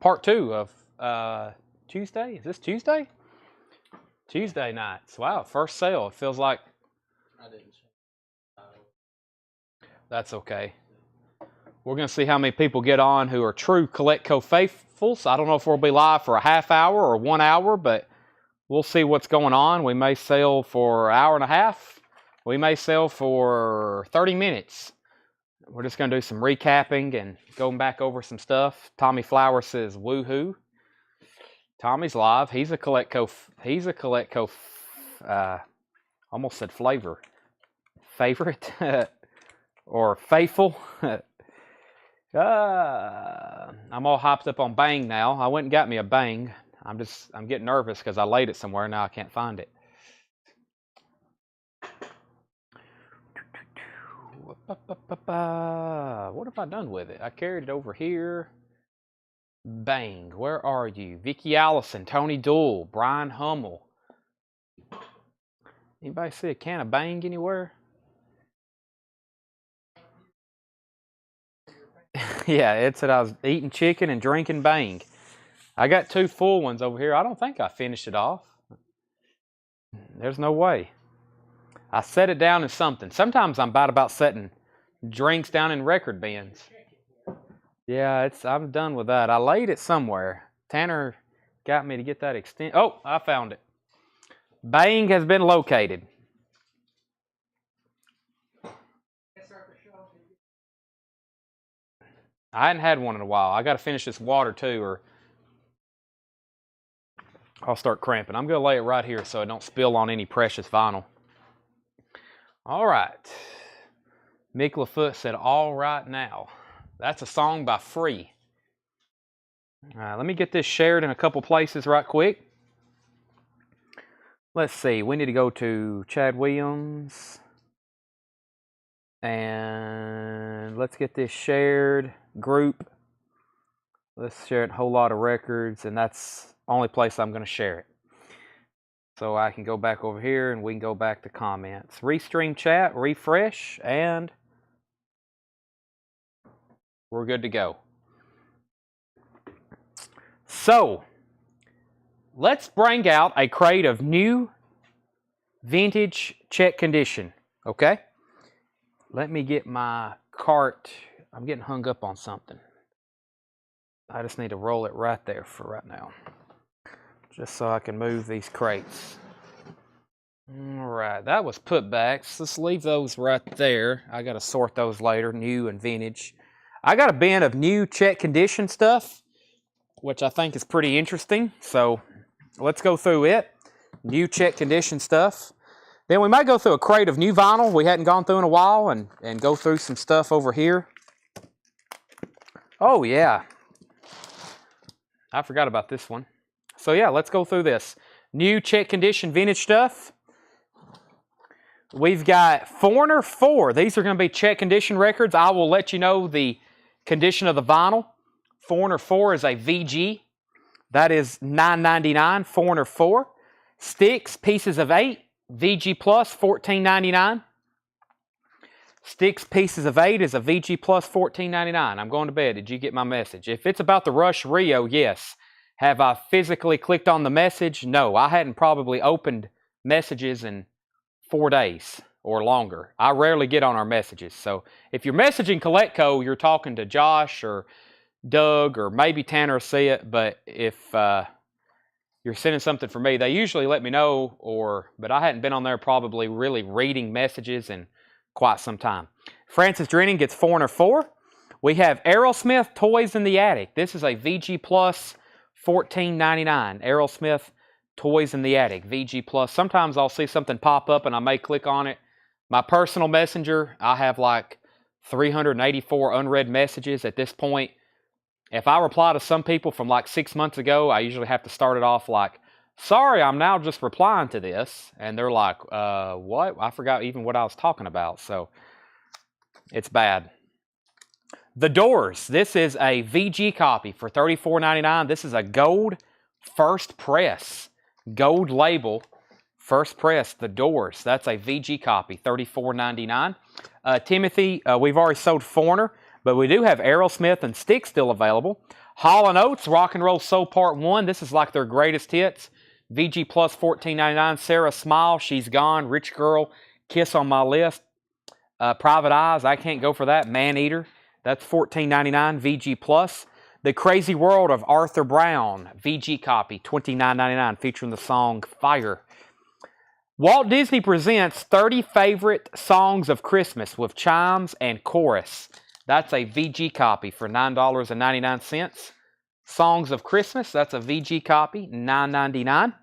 part 2 of Tuesday. Is this Tuesday? Tuesday nights. Wow, first sale. It feels like. I didn't check. That's okay. We're going to see how many people get on who are true Collectco faithfuls. I don't know if we'll be live for a half hour or 1 hour, but we'll see what's going on. We may sell for an hour and a half. We may sell for 30 minutes. We're just going to do some recapping and going back over some stuff. Tommy Flower says, woohoo. Tommy's live. He's a Collectco, almost said flavor. Favorite or faithful. I'm all hopped up on Bang now. I went and got me a Bang. I'm getting nervous because I laid it somewhere. Now I can't find it. What have I done with it? I carried it over here. Bang. Where are you? Vicky Allison, Tony Dool, Brian Hummel. Anybody see a can of Bang anywhere? Yeah, it said I was eating chicken and drinking Bang. I got 2 full ones over here. I don't think I finished it off. There's no way. I set it down in something. Sometimes I'm bad about setting drinks down in record bins. Yeah, I'm done with that. I laid it somewhere. Tanner got me to get that extent. Oh, I found it. Bang has been located. I hadn't had one in a while. I got to finish this water too, or I'll start cramping. I'm going to lay it right here so it don't spill on any precious vinyl. All right. Mick LaFoot said, all right now. That's a song by Free. All right, let me get this shared in a couple places right quick. Let's see. We need to go to Chad Williams. And let's get this shared group. Let's share it in a whole lot of records, and that's the only place I'm going to share it. So I can go back over here and we can go back to comments. Restream chat, refresh, and we're good to go. So let's bring out a crate of new vintage check condition, okay? Let me get my cart. I'm getting hung up on something. I just need to roll it right there for right now, just so I can move these crates. All right, that was putbacks. Let's leave those right there. I got to sort those later, new and vintage. I got a bin of new check condition stuff, which I think is pretty interesting. So let's go through it. New check condition stuff. Then we might go through a crate of new vinyl we hadn't gone through in a while and go through some stuff over here. Oh, yeah. I forgot about this one. So, yeah, let's go through this. New check condition vintage stuff. We've got Foreigner 4. These are going to be check condition records. I will let you know the condition of the vinyl. Foreigner 4 is a VG. That is $9.99. Foreigner 4. Sticks, pieces of 8. VG Plus, $14.99. Sticks Pieces of 8 is a VG Plus, $14.99. I'm going to bed. Did you get my message? If it's about the Rush Rio, yes. Have I physically clicked on the message? No. I hadn't probably opened messages in 4 days or longer. I rarely get on our messages. So if you're messaging Collectco, you're talking to Josh or Doug or maybe Tanner will see it. But if you're sending something for me, they usually let me know, but I hadn't been on there probably really reading messages in quite some time. Francis Drenning gets Foreigner 4. We have Aerosmith, Toys in the Attic. This is a VG Plus, $14.99. Aerosmith, Toys in the Attic, VG Plus. Sometimes I'll see something pop up and I may click on it. My personal messenger, I have like 384 unread messages at this point. If I reply to some people from like 6 months ago, I usually have to start it off like, sorry, I'm now just replying to this. And they're like, what? I forgot even what I was talking about. So it's bad. The Doors. This is a VG copy for $34.99. This is a gold first press. Gold label first press. The Doors. That's a VG copy, $34.99. Timothy, we've already sold Foreigner, but we do have Aerosmith and Stick still available. Hall & Oates, Rock and Roll Soul Part 1. This is like their greatest hits. VG Plus $14.99. Sarah Smile, She's Gone. Rich Girl, Kiss on My List. Private Eyes, I Can't Go For That. Man Eater, that's $14.99. VG Plus. The Crazy World of Arthur Brown, VG copy, $29.99, featuring the song Fire. Walt Disney presents 30 favorite songs of Christmas with chimes and chorus. That's a VG copy for $9.99. Songs of Christmas, that's a VG copy, $9.99.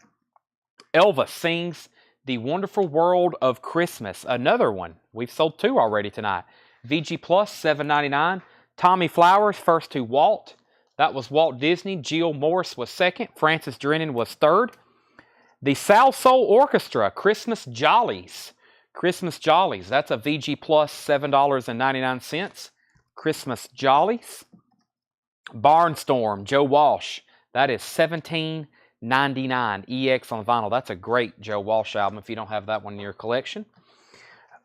Elvis sings The Wonderful World of Christmas, another one. We've sold 2 already tonight. VG Plus, $7.99. Tommy Flowers, First to Walt. That was Walt Disney. Jill Morris was second. Francis Drennan was third. The South Soul Orchestra, Christmas Jollies. Christmas Jollies, that's a VG Plus, $7.99. Christmas Jollies. Barnstorm, Joe Walsh, that is $17.99. EX on vinyl. That's a great Joe Walsh album if you don't have that one in your collection.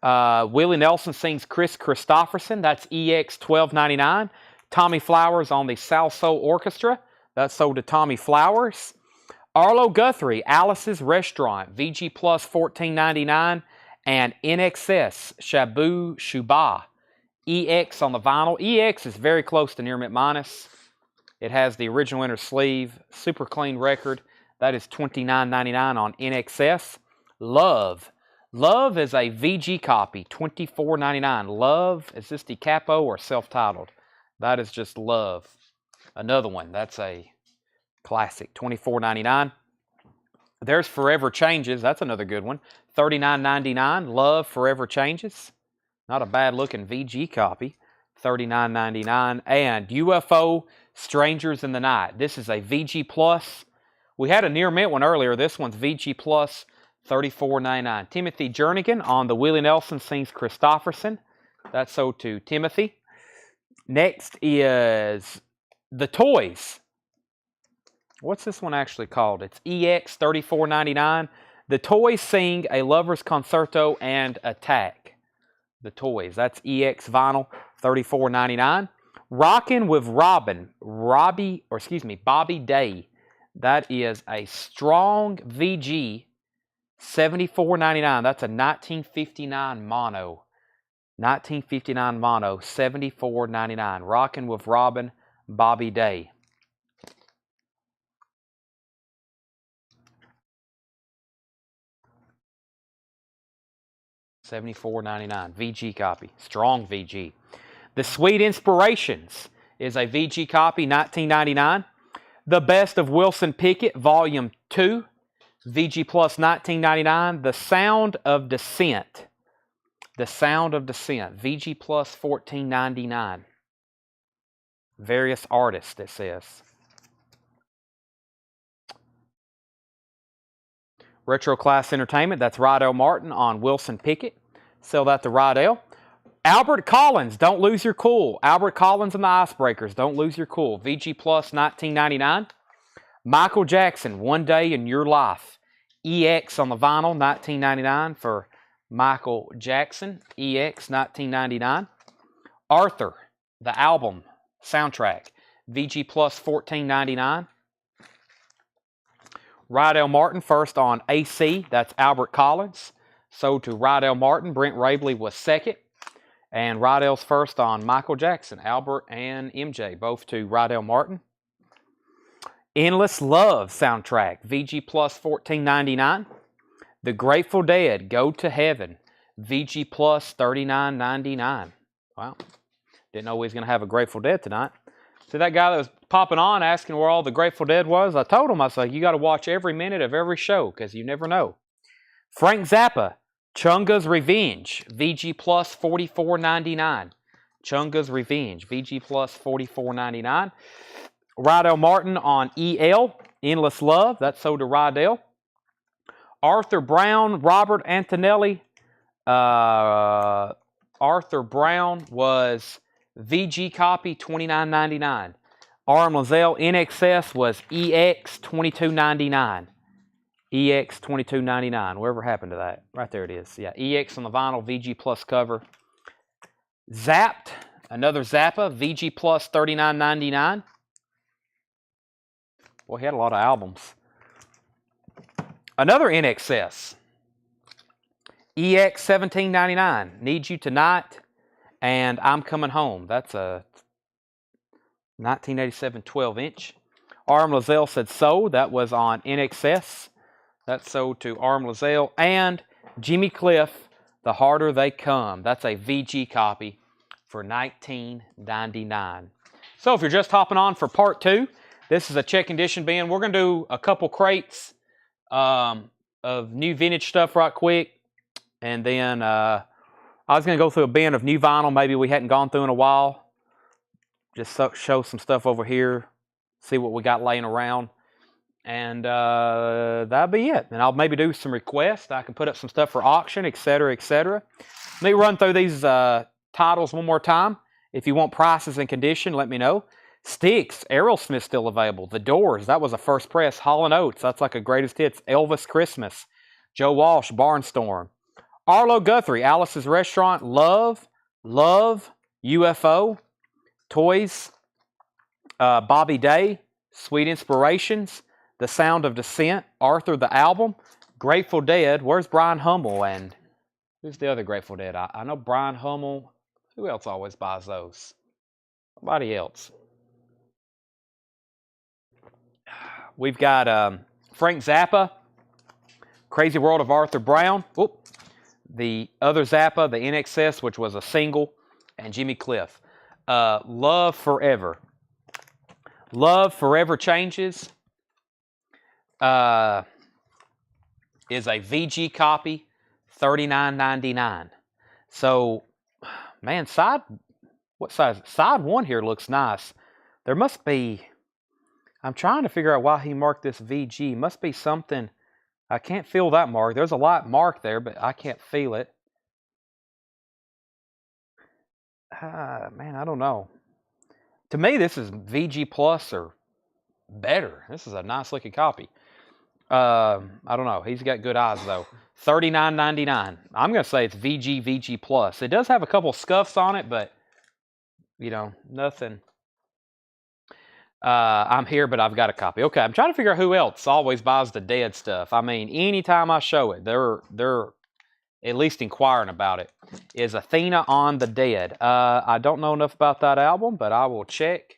Willie Nelson sings Chris Christopherson. That's EX $12.99. Tommy Flowers on the South Soul Orchestra. That's sold to Tommy Flowers. Arlo Guthrie, Alice's Restaurant, VG Plus $14.99, and NXS, Shabu Shuba, EX on the vinyl. EX is very close to Near Mint Minus. It has the original inner sleeve, super clean record. That is $29.99 on NXS. Love. Love is a VG copy, $24.99. Love, is this the capo or self-titled? That is just Love. Another one, that's a classic, $24.99. There's Forever Changes. That's another good one. $39.99. Love Forever Changes. Not a bad looking VG copy. $39.99. And UFO Strangers in the Night. This is a VG Plus. We had a near mint one earlier. This one's VG Plus, $34.99. Timothy Jernigan on the Willie Nelson sings Christopherson. That's sold to Timothy. Next is The Toys. What's this one actually called? It's EX $34.99. The Toys sing A Lover's Concerto and Attack. The Toys. That's EX vinyl, $34.99. Rockin' with Bobby Day. That is a strong VG, $74.99. That's a 1959 mono. 1959 mono, $74.99. Rockin' with Robin, Bobby Day. $74.99. VG copy. Strong VG. The Sweet Inspirations is a VG copy, $19.99. The Best of Wilson Pickett, Volume 2, VG Plus, $19.99. The Sound of Descent. The Sound of Descent, VG Plus, $14.99. Various artists, it says. Retro Class Entertainment, that's Rydell Martin on Wilson Pickett. Sell that to Rydell. Albert Collins, Don't Lose Your Cool. Albert Collins and the Icebreakers, Don't Lose Your Cool. VG Plus, $19.99. Michael Jackson, One Day in Your Life. EX on the vinyl, $19.99 for Michael Jackson. EX, $19.99. Arthur, the album soundtrack. VG Plus, $14.99. Rydell Martin first on AC, that's Albert Collins. Sold to Rydell Martin. Brent Rabley was second. And Rydell's first on Michael Jackson, Albert and MJ, both to Rydell Martin. Endless Love soundtrack, VG Plus, $14.99. The Grateful Dead, Go to Heaven, VG Plus, $39.99. Wow. Didn't know we was going to have a Grateful Dead tonight. See that guy that was popping on asking where all the Grateful Dead was? I told him, I was like, you got to watch every minute of every show because you never know. Frank Zappa, Chunga's Revenge, VG Plus, $44.99. Chunga's Revenge, VG Plus, $44.99. Rydell Martin on EL, Endless Love, that's sold to Rydell. Arthur Brown, Robert Antonelli. Arthur Brown was VG copy, $29.99. RM Lazelle NXS was EX, $22.99. EX, $22.99. Whatever happened to that? Right there it is. Yeah, EX on the vinyl, VG Plus cover. Zapped, another Zappa, VG Plus, $39.99. Well, he had a lot of albums. Another NXS. EX 1799. Need You Tonight and I'm Coming Home. That's a 1987 12-inch. Arm Lazelle said so. That was on NXS. That's sold to Arm Lazelle. And Jimmy Cliff, The Harder They Come. That's a VG copy for $19.99. So if you're just hopping on for part 2, this is a check condition bin. We're going to do a couple crates of new vintage stuff right quick. And then I was going to go through a bin of new vinyl maybe we hadn't gone through in a while. Just show some stuff over here. See what we got laying around. And that'll be it. And I'll maybe do some requests. I can put up some stuff for auction, etc., etc. Let me run through these titles one more time. If you want prices and condition, let me know. Styx, Aerosmith still available. The Doors, that was a first press. Hall & Oates, that's like a greatest hits. Elvis Christmas. Joe Walsh, Barnstorm. Arlo Guthrie, Alice's Restaurant. Love, UFO. Toys, Bobby Day. Sweet Inspirations. The Sound of Descent, Arthur the Album, Grateful Dead. Where's Brian Hummel and who's the other Grateful Dead? I know Brian Hummel. Who else always buys those? Nobody else. We've got Frank Zappa, Crazy World of Arthur Brown. Oop. The other Zappa, the NXS, which was a single, and Jimmy Cliff. Love Forever. Love Forever Changes. Is a VG copy, $39.99. So, man, what size? Side 1 here looks nice. There must be, I'm trying to figure out why he marked this VG. Must be something, I can't feel that mark. There's a light mark there, but I can't feel it. Man, I don't know. To me, this is VG Plus or better. This is a nice looking copy. I don't know. He's got good eyes though. $39.99. I'm gonna say it's VG Plus. It does have a couple scuffs on it, but you know, nothing. I'm here, but I've got a copy. Okay, I'm trying to figure out who else always buys the Dead stuff. I mean, anytime I show it, they're at least inquiring about it. Is Athena on the Dead? I don't know enough about that album, but I will check.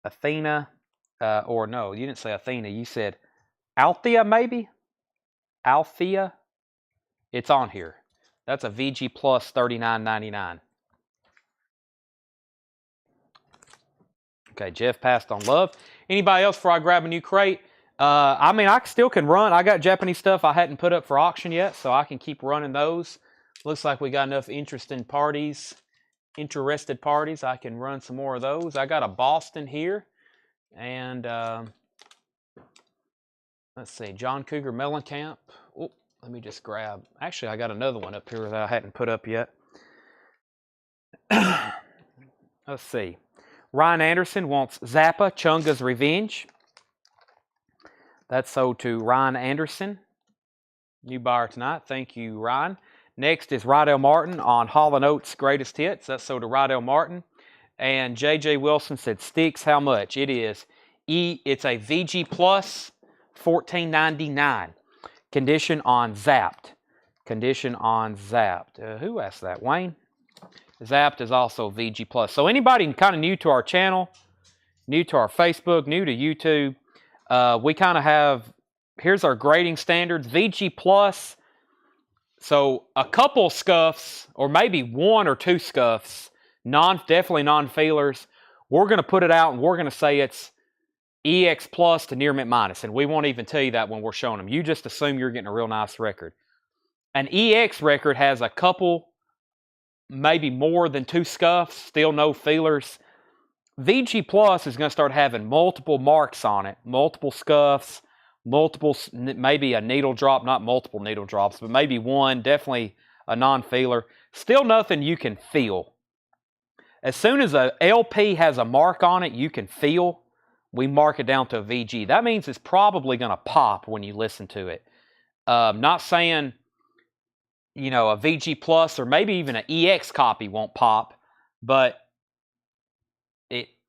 Athena, or no, you didn't say Athena. You said Althea, maybe? Althea? It's on here. That's a VG Plus $39.99. Okay, Jeff passed on Love. Anybody else before I grab a new crate? I mean, I still can run. I got Japanese stuff I hadn't put up for auction yet, so I can keep running those. Looks like we got enough interested parties. I can run some more of those. I got a Boston here. And let's see, John Cougar Mellencamp. Oh, let me just grab. Actually, I got another one up here that I hadn't put up yet. Let's see. Ryan Anderson wants Zappa, Chunga's Revenge. That's sold to Ryan Anderson. New buyer tonight. Thank you, Ryan. Next is Rydell Martin on Hall & Oates Greatest Hits. That's sold to Rydell Martin. And J.J. Wilson said, Styx, how much? It is. It's a VG Plus, $14.99. Condition on Zapped. Condition on Zapped. Who asked that? Wayne? Zapped is also VG Plus. So anybody kind of new to our channel, new to our Facebook, new to YouTube, we kind of have, here's our grading standards. VG Plus, so a couple scuffs, or maybe 1 or 2 scuffs, definitely non-feelers. We're going to put it out and we're going to say it's EX Plus to near mint minus, and we won't even tell you that when we're showing them. You just assume you're getting a real nice record. An EX record has a couple, maybe more than 2 scuffs, still no feelers. VG Plus is going to start having multiple marks on it, multiple scuffs, maybe a needle drop, not multiple needle drops, but maybe one, definitely a non-feeler. Still nothing you can feel. As soon as a LP has a mark on it you can feel, we mark it down to a VG. That means it's probably going to pop when you listen to it. Not saying, you know, a VG Plus or maybe even an EX copy won't pop, but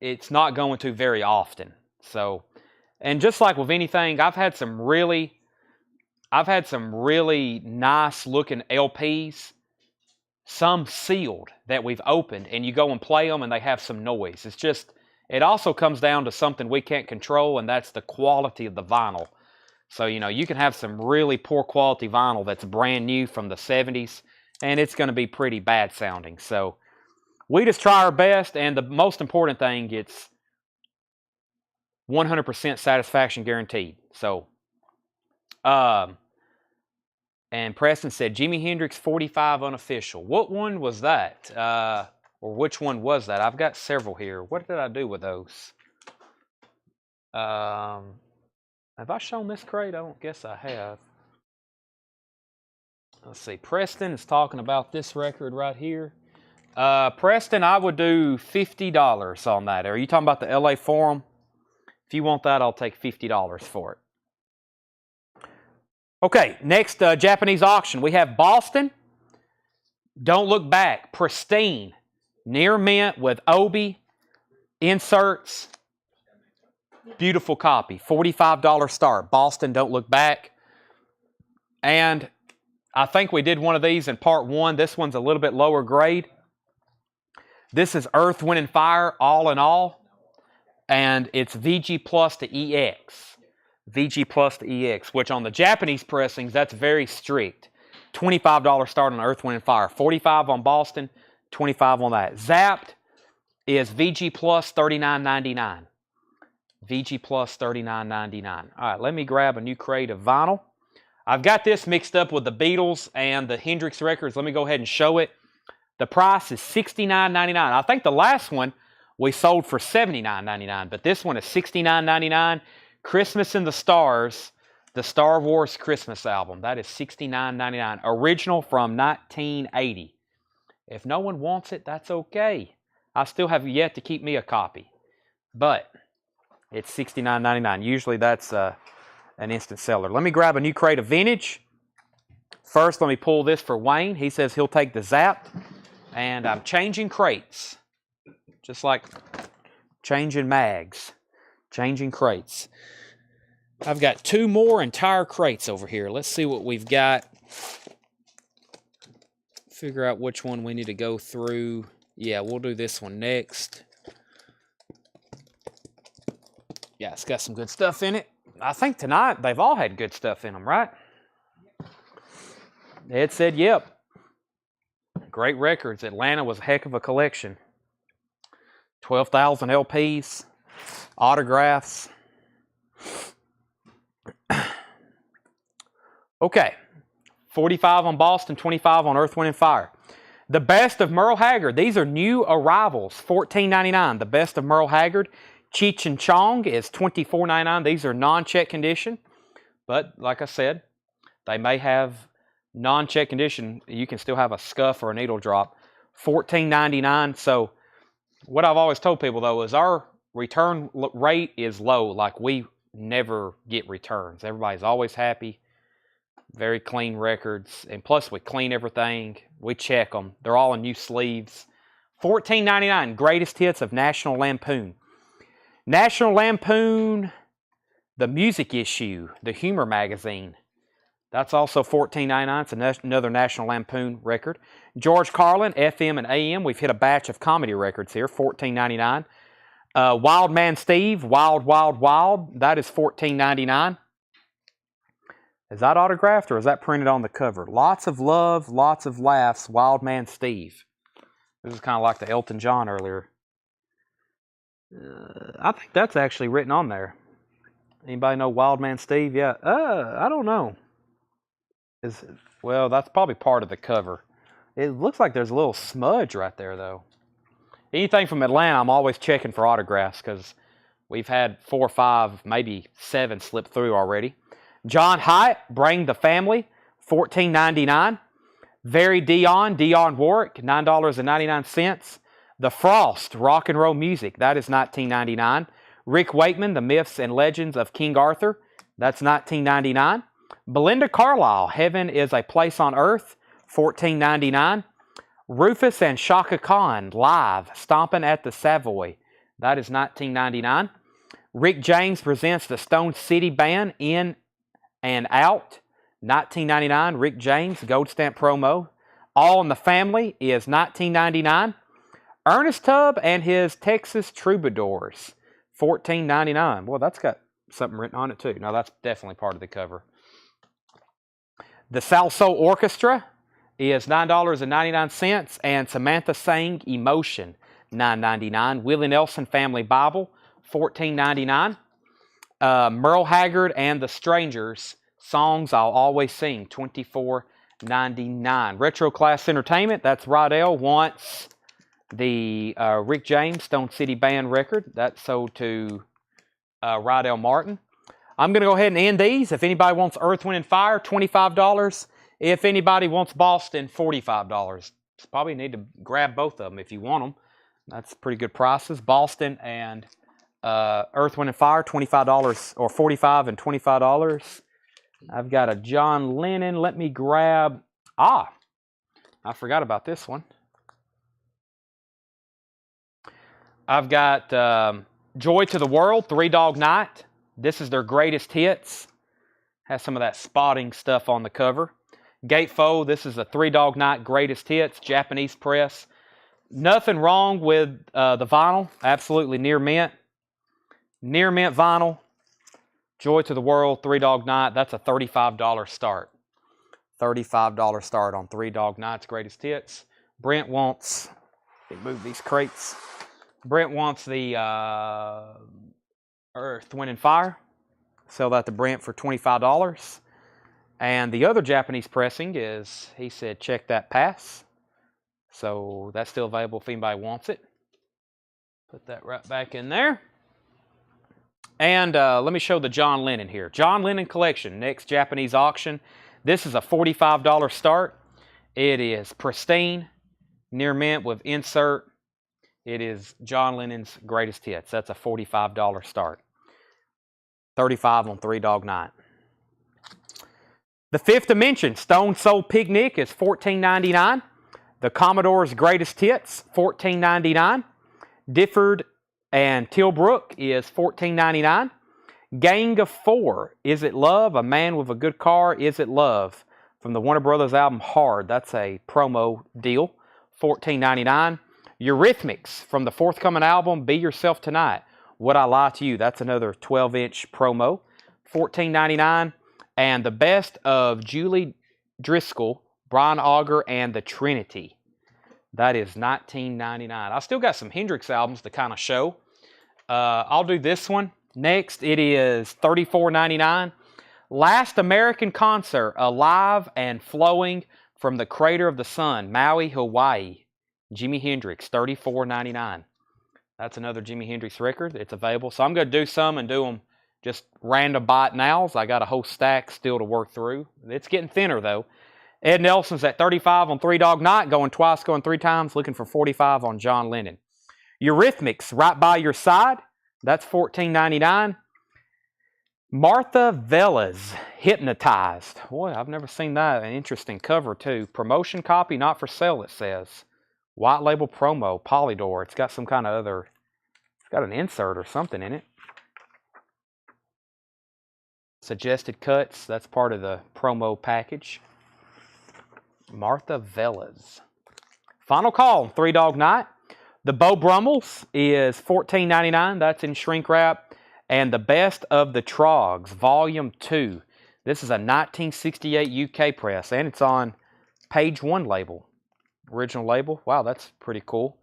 it's not going to very often. So And just like with anything, I've had some really nice looking LPs, some sealed that we've opened, and you go and play them and they have some noise. It's just, it also comes down to something we can't control, and that's the quality of the vinyl. So, you know, you can have some really poor quality vinyl that's brand new from the 70s, and it's going to be pretty bad sounding. So we just try our best, and the most important thing, it's 100% satisfaction guaranteed. So, and Preston said, Jimi Hendrix 45 unofficial. What one was that? Or which one was that? I've got several here. What did I do with those? Have I shown this crate? I don't guess I have. Let's see. Preston is talking about this record right here. Preston, I would do $50 on that. Are you talking about the LA Forum? If you want that, I'll take $50 for it. Okay, next Japanese auction. We have Boston. Don't Look Back. Pristine. Near mint with Obi. Inserts. Beautiful copy. $45 start. Boston, Don't Look Back. And I think we did one of these in part 1. This one's a little bit lower grade. This is Earth, Wind, and Fire, All in All. And it's VG Plus to EX. VG Plus to EX, which on the Japanese pressings, that's very strict. $25 start on Earth, Wind, and Fire. $45 on Boston, $25 on that. Zapped is VG Plus $39.99. VG Plus $39.99. All right, let me grab a new crate of vinyl. I've got this mixed up with the Beatles and the Hendrix records. Let me go ahead and show it. The price is $69.99. I think the last one we sold for $79.99, but this one is $69.99. Christmas in the Stars, the Star Wars Christmas album. That is $69.99. Original from 1980. If no one wants it, that's okay. I still have yet to keep me a copy. But it's $69.99. Usually that's an instant seller. Let me grab a new crate of vintage. First, let me pull this for Wayne. He says he'll take the Zapped. And I'm changing crates. Just like changing mags. Changing crates. I've got 2 more entire crates over here. Let's see what we've got. Figure out which one we need to go through. Yeah, we'll do this one next. Yeah, it's got some good stuff in it. I think tonight they've all had good stuff in them, right? Ed said, yep. Great records. Atlanta was a heck of a collection. 12,000 LPs, autographs. Okay. 45 on Boston, 25 on Earth, Wind, and Fire. The Best of Merle Haggard. These are new arrivals, $14.99. The Best of Merle Haggard. Cheech and Chong is $24.99. These are non-check condition. But like I said, they may have non-check condition. You can still have a scuff or a needle drop. $14.99. So what I've always told people, though, is our return rate is low. Like, we never get returns. Everybody's always happy. Very clean records. And plus, we clean everything. We check them. They're all in new sleeves. $14.99. Greatest hits of National Lampoon. National Lampoon, the music issue, the humor magazine. That's also $14.99. It's another National Lampoon record. George Carlin, FM and AM. We've hit a batch of comedy records here, $14.99. Wild Man Steve, Wild, Wild, Wild. That is $14.99. Is that autographed or is that printed on the cover? Lots of love, lots of laughs, Wild Man Steve. This is kind of like the Elton John earlier. I think that's actually written on there. Anybody know Wild Man Steve? Yeah. I don't know. Well, that's probably part of the cover. It looks like there's a little smudge right there, though. Anything from Atlanta, I'm always checking for autographs because we've had 4 or 5, maybe 7 slip through already. John Hyatt, Bring the Family, $14.99. Very Dionne Warwick, $9.99. The Frost, Rock and Roll Music, that is $19.99. Rick Wakeman, The Myths and Legends of King Arthur, that's $19.99. Belinda Carlisle, Heaven is a Place on Earth, $14.99. Rufus and Shaka Khan, live, Stomping at the Savoy, that is $19.99. Rick James presents the Stone City Band, In and Out, $19.99. Rick James, gold stamp promo. All in the Family is $19.99. Ernest Tubb and his Texas Troubadours, $14.99. Well, that's got something written on it too. No, that's definitely part of the cover. The Salsoul Orchestra is $9.99, and Samantha Sang Emotion, $9.99. Willie Nelson Family Bible, $14.99. Merle Haggard and the Strangers, Songs I'll Always Sing, $24.99. Retro Class Entertainment, that's Rodell, wants the Rick James Stone City Band record. That's sold to Rodell Martin. I'm going to go ahead and end these. If anybody wants Earth, Wind, and Fire, $25. If anybody wants Boston, $45. Probably need to grab both of them if you want them. That's pretty good prices. Boston and Earth, Wind, and Fire, $25 or $45 and $25. I've got a John Lennon. Let me grab... I forgot about this one. I've got Joy to the World, Three Dog Night. This is their greatest hits. Has some of that spotting stuff on the cover. Gatefold, this is a Three Dog Night greatest hits, Japanese press. Nothing wrong with the vinyl. Absolutely near mint. Near mint vinyl. Joy to the World, Three Dog Night. That's a $35 start. $35 start on Three Dog Night's greatest hits. Brent wants... Let me move these crates. Brent wants the Earth, Wind, and Fire. Sell that to Brent for $25. And the other Japanese pressing is, he said, check that pass. So that's still available if anybody wants it. Put that right back in there. And let me show the John Lennon here. John Lennon Collection, next Japanese auction. This is a $45 start. It is pristine, near mint with insert. It is John Lennon's greatest hits. That's a $45 start. $35 on Three Dog Night. The Fifth Dimension Stone Soul Picnic is $14.99. The Commodore's Greatest Hits, $14.99. Difford and Tilbrook is $14.99. Gang of Four, Is It Love? A Man with a Good Car, Is It Love? From the Warner Brothers album Hard. That's a promo deal, $14.99. Eurythmics from the forthcoming album Be Yourself Tonight. Would I Lie to You? That's another 12-inch promo, $14.99. And the Best of Julie Driscoll, Brian Auger, and the Trinity. That is $19.99. I still got some Hendrix albums to kind of show. I'll do this one next. It is $34.99. Last American Concert, Alive and Flowing from the Crater of the Sun, Maui, Hawaii. Jimi Hendrix, $34.99. That's another Jimi Hendrix record. It's available. So I'm going to do some and do them just random bite nows. I got a whole stack still to work through. It's getting thinner, though. Ed Nelson's at $35 on Three Dog Night, going twice, going three times, looking for $45 on John Lennon. Eurythmics, Right By Your Side. That's $14.99. Martha Velez, Hypnotized. Boy, I've never seen that. An interesting cover, too. Promotion copy, not for sale, it says. White label promo, Polydor. It's got some kind of other... It's got an insert or something in it. Suggested cuts. That's part of the promo package. Martha Velez. Final call, Three Dog Night. The Beau Brummels is $14.99. That's in shrink wrap. And the Best of the Trogs, Volume 2. This is a 1968 UK press, and it's on page 1 label. Original label. Wow, that's pretty cool.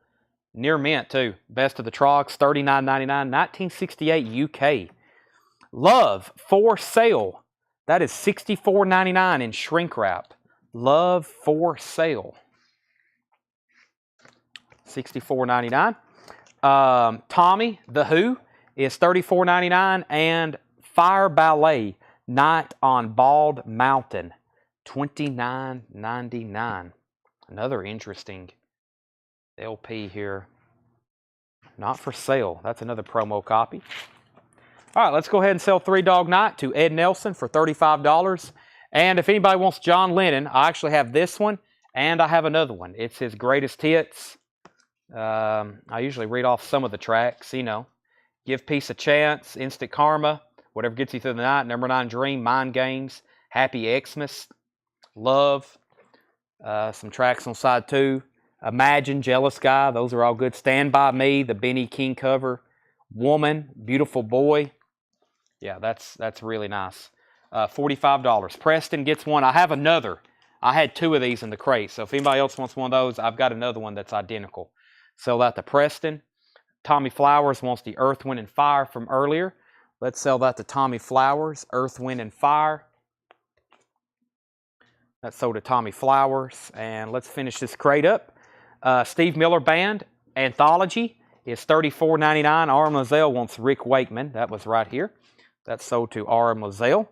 Near mint, too. Best of the Trogs, $39.99. 1968 UK. Love for Sale. That is $64.99 in shrink wrap. Love for Sale. $64.99. Tommy, The Who, is $34.99. And Fire Ballet, Night on Bald Mountain, $29.99. Another interesting LP here. Not for sale. That's another promo copy. All right, let's go ahead and sell Three Dog Night to Ed Nelson for $35. And if anybody wants John Lennon, I actually have this one, and I have another one. It's his greatest hits. I usually read off some of the tracks, you know. Give Peace a Chance, Instant Karma, Whatever Gets You Through the Night, Number 9 Dream, Mind Games, Happy Xmas, Love, some tracks on side 2. Imagine, Jealous Guy, those are all good. Stand By Me, the Benny King cover. Woman, Beautiful Boy. Yeah, that's really nice. $45. Preston gets one. I have another. I had 2 of these in the crate, so if anybody else wants one of those, I've got another one that's identical. Sell that to Preston. Tommy Flowers wants the Earth, Wind, and Fire from earlier. Let's sell that to Tommy Flowers. Earth, Wind, and Fire. That's sold to Tommy Flowers. And let's finish this crate up. Steve Miller Band, Anthology, is $34.99. R.M. Lozelle wants Rick Wakeman. That was right here. That's sold to R.M. Lozelle.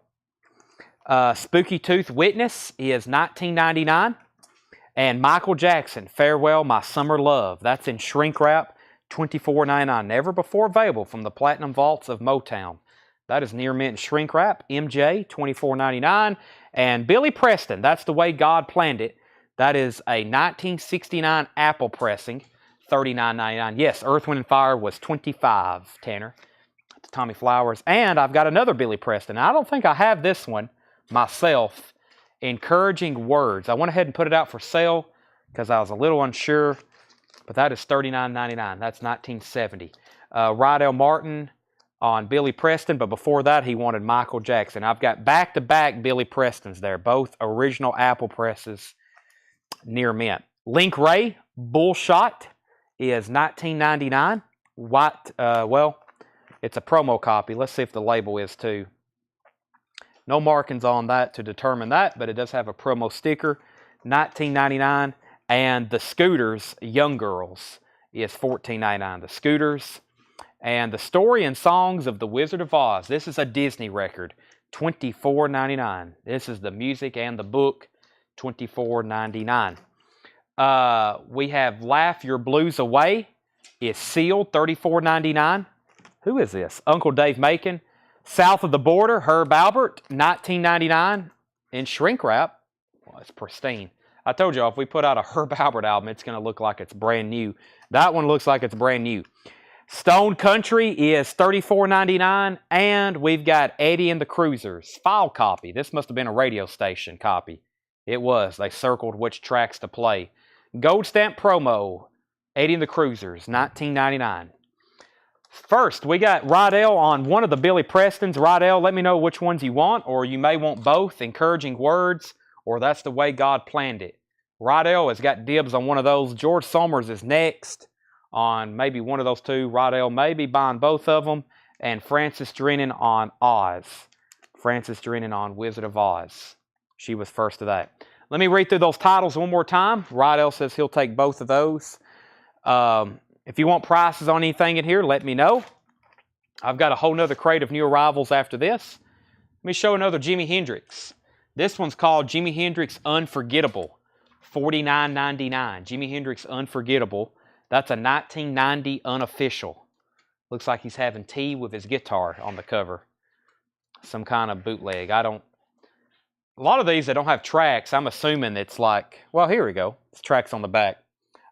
Spooky Tooth Witness is $19.99. And Michael Jackson, Farewell, My Summer Love. That's in shrink wrap, $24.99. Never before available from the Platinum Vaults of Motown. That is near mint shrink wrap. MJ, $24.99. And Billy Preston, That's the Way God Planned It. That is a 1969 Apple pressing, $39.99. Yes, Earth, Wind, and Fire was $25, Tanner. That's Tommy Flowers. And I've got another Billy Preston. I don't think I have this one myself. Encouraging Words. I went ahead and put it out for sale because I was a little unsure, but that is $39.99. That's 1970. Rydell Martin on Billy Preston, but before that he wanted Michael Jackson. I've got back-to-back Billy Prestons there, both original Apple presses, near mint. Link Ray, Bullshot, is $19.99. Well, it's a promo copy. Let's see if the label is too. No markings on that to determine that, but it does have a promo sticker, $19.99. And the Scooters, Young Girls, is $14.99. The Scooters. And the Story and Songs of the Wizard of Oz. This is a Disney record, $24.99. This is the music and the book, $24.99. We have Laugh Your Blues Away, is sealed, $34.99. Who is this? Uncle Dave Macon. South of the Border, Herb Albert, $19.99 in shrink wrap. Well, it's pristine. I told y'all, if we put out a Herb Albert album, it's going to look like it's brand new. That one looks like it's brand new. Stone Country is $34.99, and we've got Eddie and the Cruisers, file copy. This must have been a radio station copy. It was. They circled which tracks to play. Gold stamp promo, Eddie and the Cruisers, $19.99. First, we got Rydell on one of the Billy Prestons. Rydell, let me know which ones you want, or you may want both, Encouraging Words, or That's the Way God Planned It. Rydell has got dibs on one of those. George Somers is next on maybe one of those two. Rydell may be buying both of them. And Frances Drennan on Oz. Frances Drennan on Wizard of Oz. She was first of that. Let me read through those titles one more time. Rydell says he'll take both of those. If you want prices on anything in here, let me know. I've got a whole nother crate of new arrivals after this. Let me show another Jimi Hendrix. This one's called Jimi Hendrix Unforgettable, $49.99. Jimi Hendrix Unforgettable. That's a 1990 unofficial. Looks like he's having tea with his guitar on the cover. Some kind of bootleg. A lot of these that don't have tracks, I'm assuming it's like, well, here we go. It's tracks on the back.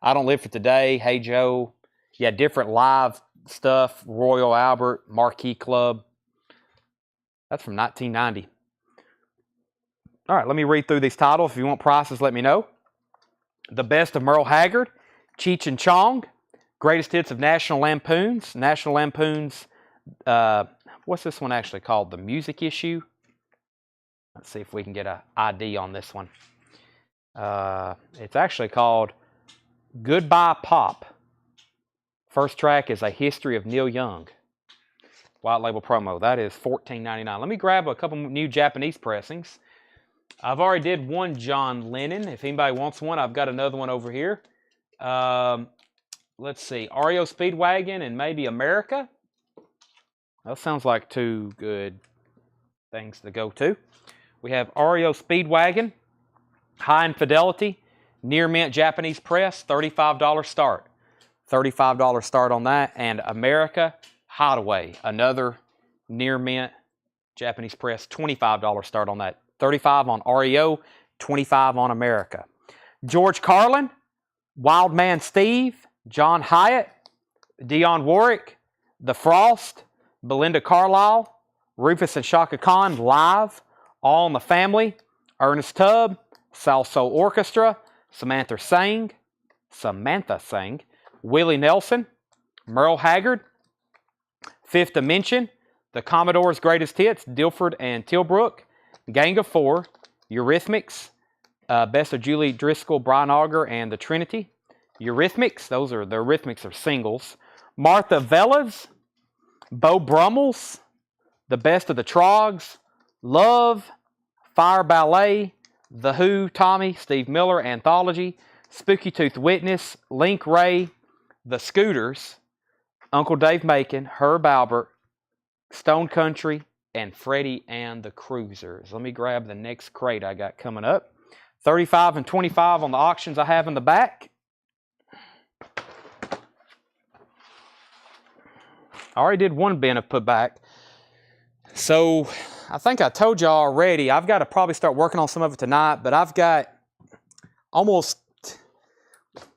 I Don't Live for Today, Hey Joe. Yeah, different live stuff. Royal Albert, Marquee Club. That's from 1990. All right, let me read through these titles. If you want prices, let me know. The Best of Merle Haggard, Cheech and Chong, Greatest Hits of National Lampoons. National Lampoons, what's this one actually called? The Music Issue. Let's see if we can get an ID on this one. It's actually called Goodbye Pop. First track is A History of Neil Young. White label promo. That is $14.99. Let me grab a couple new Japanese pressings. I've already did one John Lennon. If anybody wants one, I've got another one over here. Let's see. REO Speedwagon and maybe America. That sounds like two good things to go to. We have REO Speedwagon, High Infidelity, Near Mint Japanese Press, $35 start. $35 start on that. And America Hideaway, another Near Mint Japanese Press, $25 start on that. $35 on REO, $25 on America. George Carlin, Wild Man Steve, John Hyatt, Dionne Warwick, The Frost, Belinda Carlisle, Rufus and Shaka Khan live, All in the Family, Ernest Tubb, South Soul Orchestra, Samantha Sang, Willie Nelson, Merle Haggard, Fifth Dimension, The Commodore's Greatest Hits, Dilford and Tilbrook, Gang of Four, Eurythmics, Best of Julie Driscoll, Brian Auger, and The Trinity. Eurythmics, the Eurythmics are singles. Martha Velez, Beau Brummels, The Best of the Trogs, Love, Fire Ballet, The Who, Tommy, Steve Miller, Anthology, Spooky Tooth Witness, Link Ray, The Scooters, Uncle Dave Macon, Herb Albert, Stone Country, and Freddie and the Cruisers. Let me grab the next crate I got coming up. 35 and 25 on the auctions I have in the back. I already did one bin of put back. So I think I told y'all already, I've got to probably start working on some of it tonight, but I've got almost,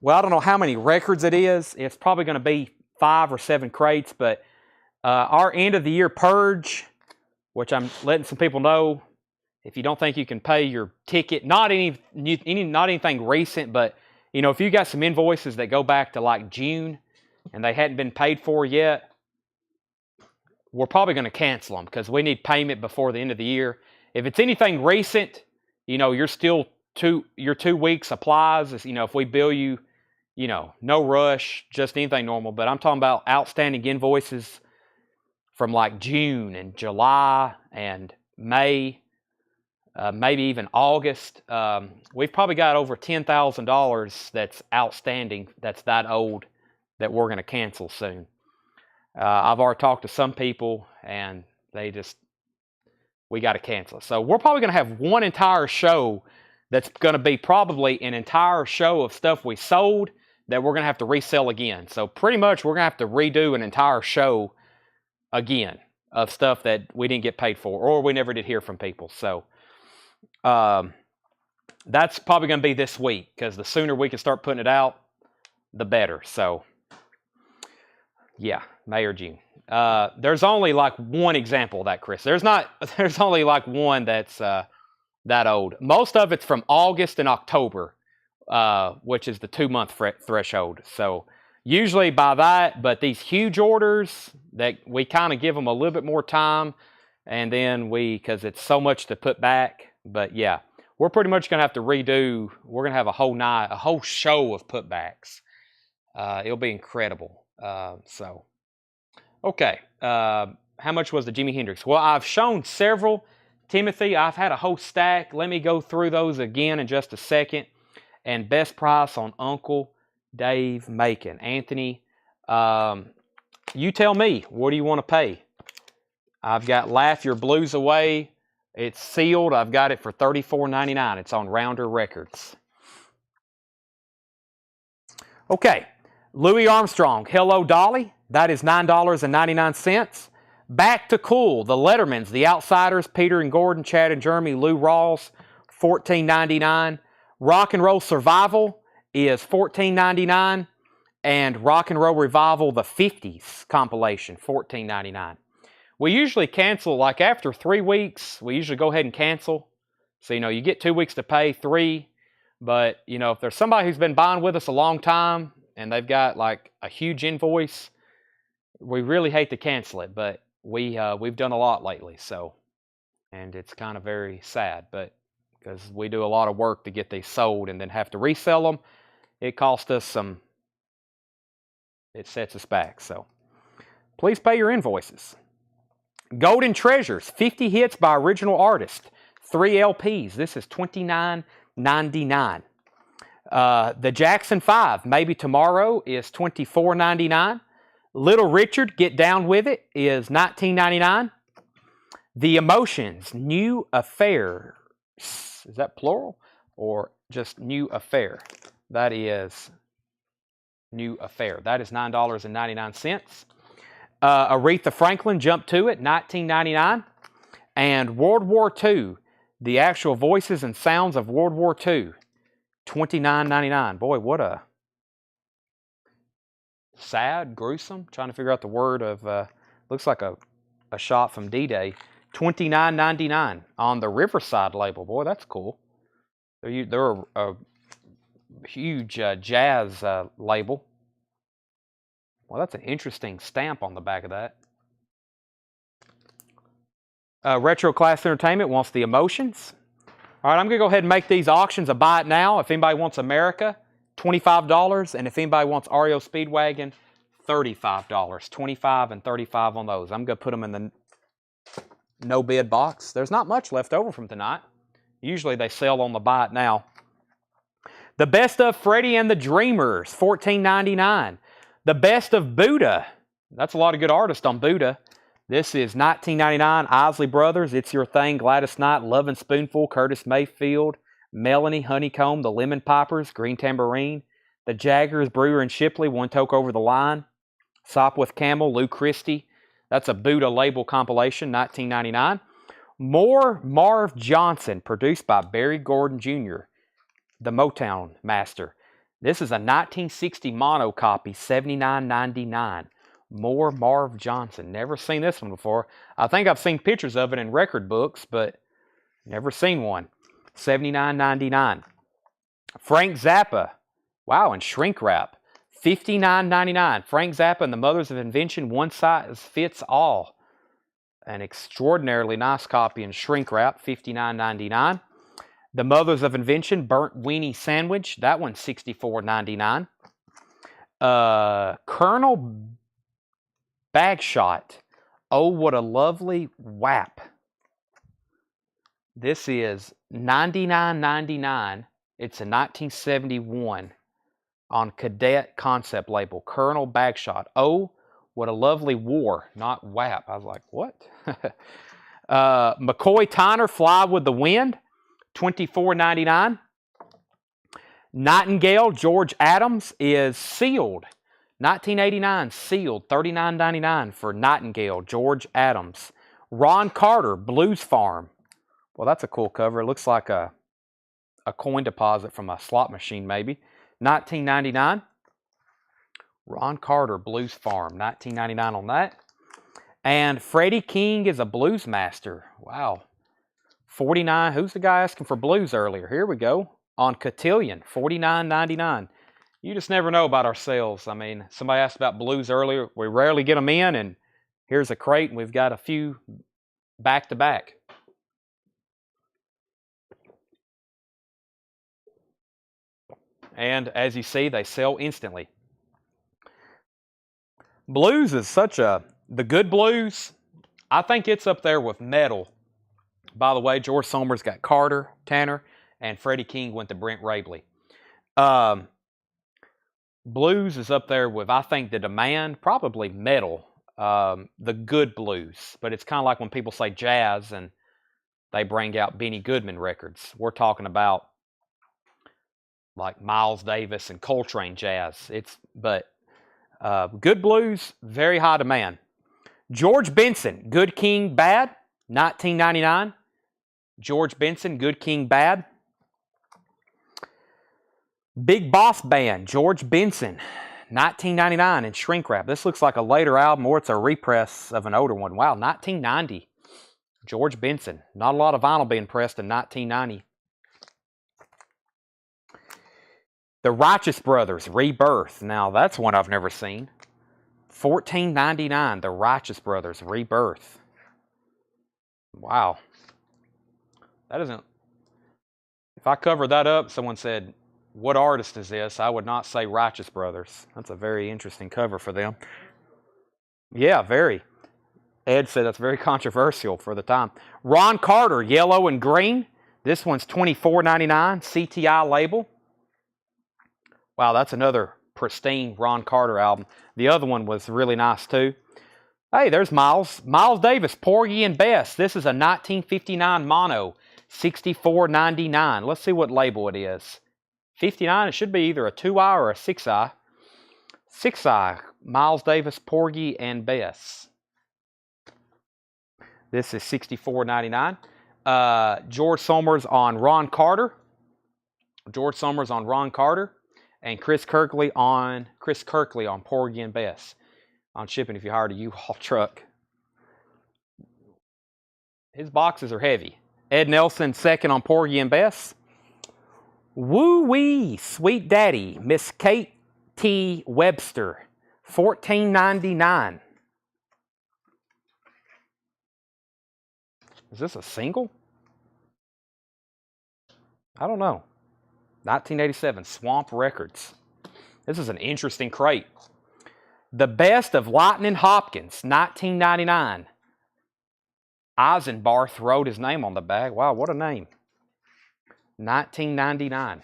well, I don't know how many records it is. It's probably going to be 5 or 7 crates, but our end of the year purge, which I'm letting some people know, if you don't think you can pay your ticket, not anything recent, but you know, if you got some invoices that go back to like June and they hadn't been paid for yet, we're probably going to cancel them because we need payment before the end of the year. If it's anything recent, you know, you're still your 2 weeks applies. You know, if we bill you, you know, no rush, just anything normal. But I'm talking about outstanding invoices from like June and July and May, maybe even August. We've probably got over $10,000 that's outstanding, that's that old, that we're going to cancel soon. I've already talked to some people, and we got to cancel it. So we're probably going to have one entire show that's going to be probably an entire show of stuff we sold that we're going to have to resell again. So pretty much we're going to have to redo an entire show again of stuff that we didn't get paid for or we never did hear from people. So that's probably going to be this week because the sooner we can start putting it out, the better. So yeah, May or June. There's only like one example of that, Chris. There's only like one that's that old. Most of it's from August and October, which is the 2-month threshold. So usually by that, but these huge orders that we kind of give them a little bit more time, and then because it's so much to put back. But yeah, we're pretty much going to have to redo. We're going to have a whole night, a whole show of putbacks. It'll be incredible. So, okay. How much was the Jimi Hendrix? Well, I've shown several. Timothy, I've had a whole stack. Let me go through those again in just a second. And best price on Uncle Dave Macon. Anthony, you tell me, what do you want to pay? I've got Laugh Your Blues Away. It's sealed. I've got it for $34.99. It's on Rounder Records. Okay. Louis Armstrong, Hello Dolly. That is $9.99. Back to Cool, the Lettermans, the Outsiders, Peter and Gordon, Chad and Jeremy, Lou Rawls, $14.99. Rock and Roll Survival is $14.99. And Rock and Roll Revival, the 50s compilation, $14.99. We usually cancel, like after 3 weeks, we usually go ahead and cancel. So, you know, you get 2 weeks to pay, 3. But, you know, if there's somebody who's been buying with us a long time and they've got like a huge invoice, we really hate to cancel it, but we've done a lot lately, so, and it's kind of very sad, but because we do a lot of work to get these sold and then have to resell them, it costs us some, it sets us back. So please pay your invoices. Golden Treasures, 50 hits by original artist, 3 LPs. This is $29.99. The Jackson 5, Maybe Tomorrow, is $24.99. Little Richard, Get Down With It, is $19.99. The Emotions, New Affair. Is that plural or just New Affair? That is New Affair. That is $9.99. Aretha Franklin, Jump to It, $19.99. And World War II, the actual voices and sounds of World War II, $29.99. Boy, what a sad, gruesome. Trying to figure out the word of, looks like a shot from D-Day. $29.99 on the Riverside label. Boy, that's cool. They're a huge jazz label. Well, that's an interesting stamp on the back of that. Retro Class Entertainment wants the Emotions. All right, I'm going to go ahead and make these auctions a buy it now. If anybody wants America, $25. And if anybody wants REO Speedwagon, $35. $25 and $35 on those. I'm going to put them in the no bid box. There's not much left over from tonight. Usually they sell on the buy it now. The Best of Freddie and the Dreamers, $14.99. The Best of Buddha. That's a lot of good artists on Buddha. This is $19.99. Isley Brothers, It's Your Thing, Gladys Knight, Lovin' Spoonful, Curtis Mayfield, Melanie, Honeycomb, The Lemon Poppers, Green Tambourine, The Jaggers, Brewer and Shipley, One Toke Over the Line, Sopwith Camel, Lou Christie. That's a Buddha label compilation, $19.99. More Marv Johnson, produced by Barry Gordon Jr., the Motown master. This is a 1960 mono copy, $79.99. More Marv Johnson. Never seen this one before. I think I've seen pictures of it in record books, but never seen one. $79.99. Frank Zappa. Wow, and shrink wrap. $59.99. Frank Zappa and the Mothers of Invention, One Size Fits All. An extraordinarily nice copy in shrink wrap, $59.99. The Mothers of Invention, Burnt Weenie Sandwich. That one's $64.99. Colonel Bagshot. Oh, what a lovely whap. This is $99.99. It's a 1971 on Cadet Concept label. Colonel Bagshot. Oh, what a lovely war, not whap. I was like, what? McCoy Tyner, Fly with the Wind, $24.99. Nightingale, George Adams is sealed. 1989, sealed, $39.99 for Nightingale, George Adams. Ron Carter, Blues Farm. Well, that's a cool cover. It looks like a coin deposit from a slot machine, maybe. $19.99. Ron Carter, Blues Farm, $19.99 on that. And Freddie King is a blues master. Wow. $49. Who's the guy asking for blues earlier? Here we go. On Cotillion, $49.99. You just never know about our sales. I mean, somebody asked about blues earlier. We rarely get them in, and here's a crate, and we've got a few back to back. And as you see, they sell instantly. Blues is the good blues, I think it's up there with metal. By the way, George Somers got Carter, Tanner, and Freddie King went to Brent Rabley. Blues is up there with, I think, the demand, probably metal, the good blues. But it's kind of like when people say jazz and they bring out Benny Goodman records. We're talking about like Miles Davis and Coltrane jazz. Good blues, very high demand. George Benson, Good King Bad, $19.99. George Benson, Good King Bad. Big Boss Band, George Benson, $19.99 in shrink wrap. This looks like a later album, or it's a repress of an older one. Wow, 1990. George Benson. Not a lot of vinyl being pressed in 1990. The Righteous Brothers, Rebirth. Now, that's one I've never seen. $14.99, The Righteous Brothers, Rebirth. Wow. That isn't... If I covered that up, someone said, what artist is this? I would not say Righteous Brothers. That's a very interesting cover for them. Yeah, very. Ed said that's very controversial for the time. Ron Carter, Yellow and Green. This one's $24.99, CTI label. Wow, that's another pristine Ron Carter album. The other one was really nice too. Hey, there's Miles. Miles Davis, Porgy and Bess. This is a 1959 mono, $64.99. Let's see what label it is. 59, it should be either a 2i or a 6i. 6i, Miles Davis, Porgy and Bess. This is $64.99. George Somers on Ron Carter. George Somers on Ron Carter. and Chris Kirkley on Porgy and Bess on shipping if you hired a U-Haul truck. His boxes are heavy. Ed Nelson second on Porgy and Bess. Woo-wee, Sweet Daddy, Miss Kate T. Webster, $14.99. Is this a single? I don't know. 1987, Swamp Records. This is an interesting crate. The Best of Lightning Hopkins, 1999. Eisenbarth wrote his name on the bag. Wow, what a name. 1999.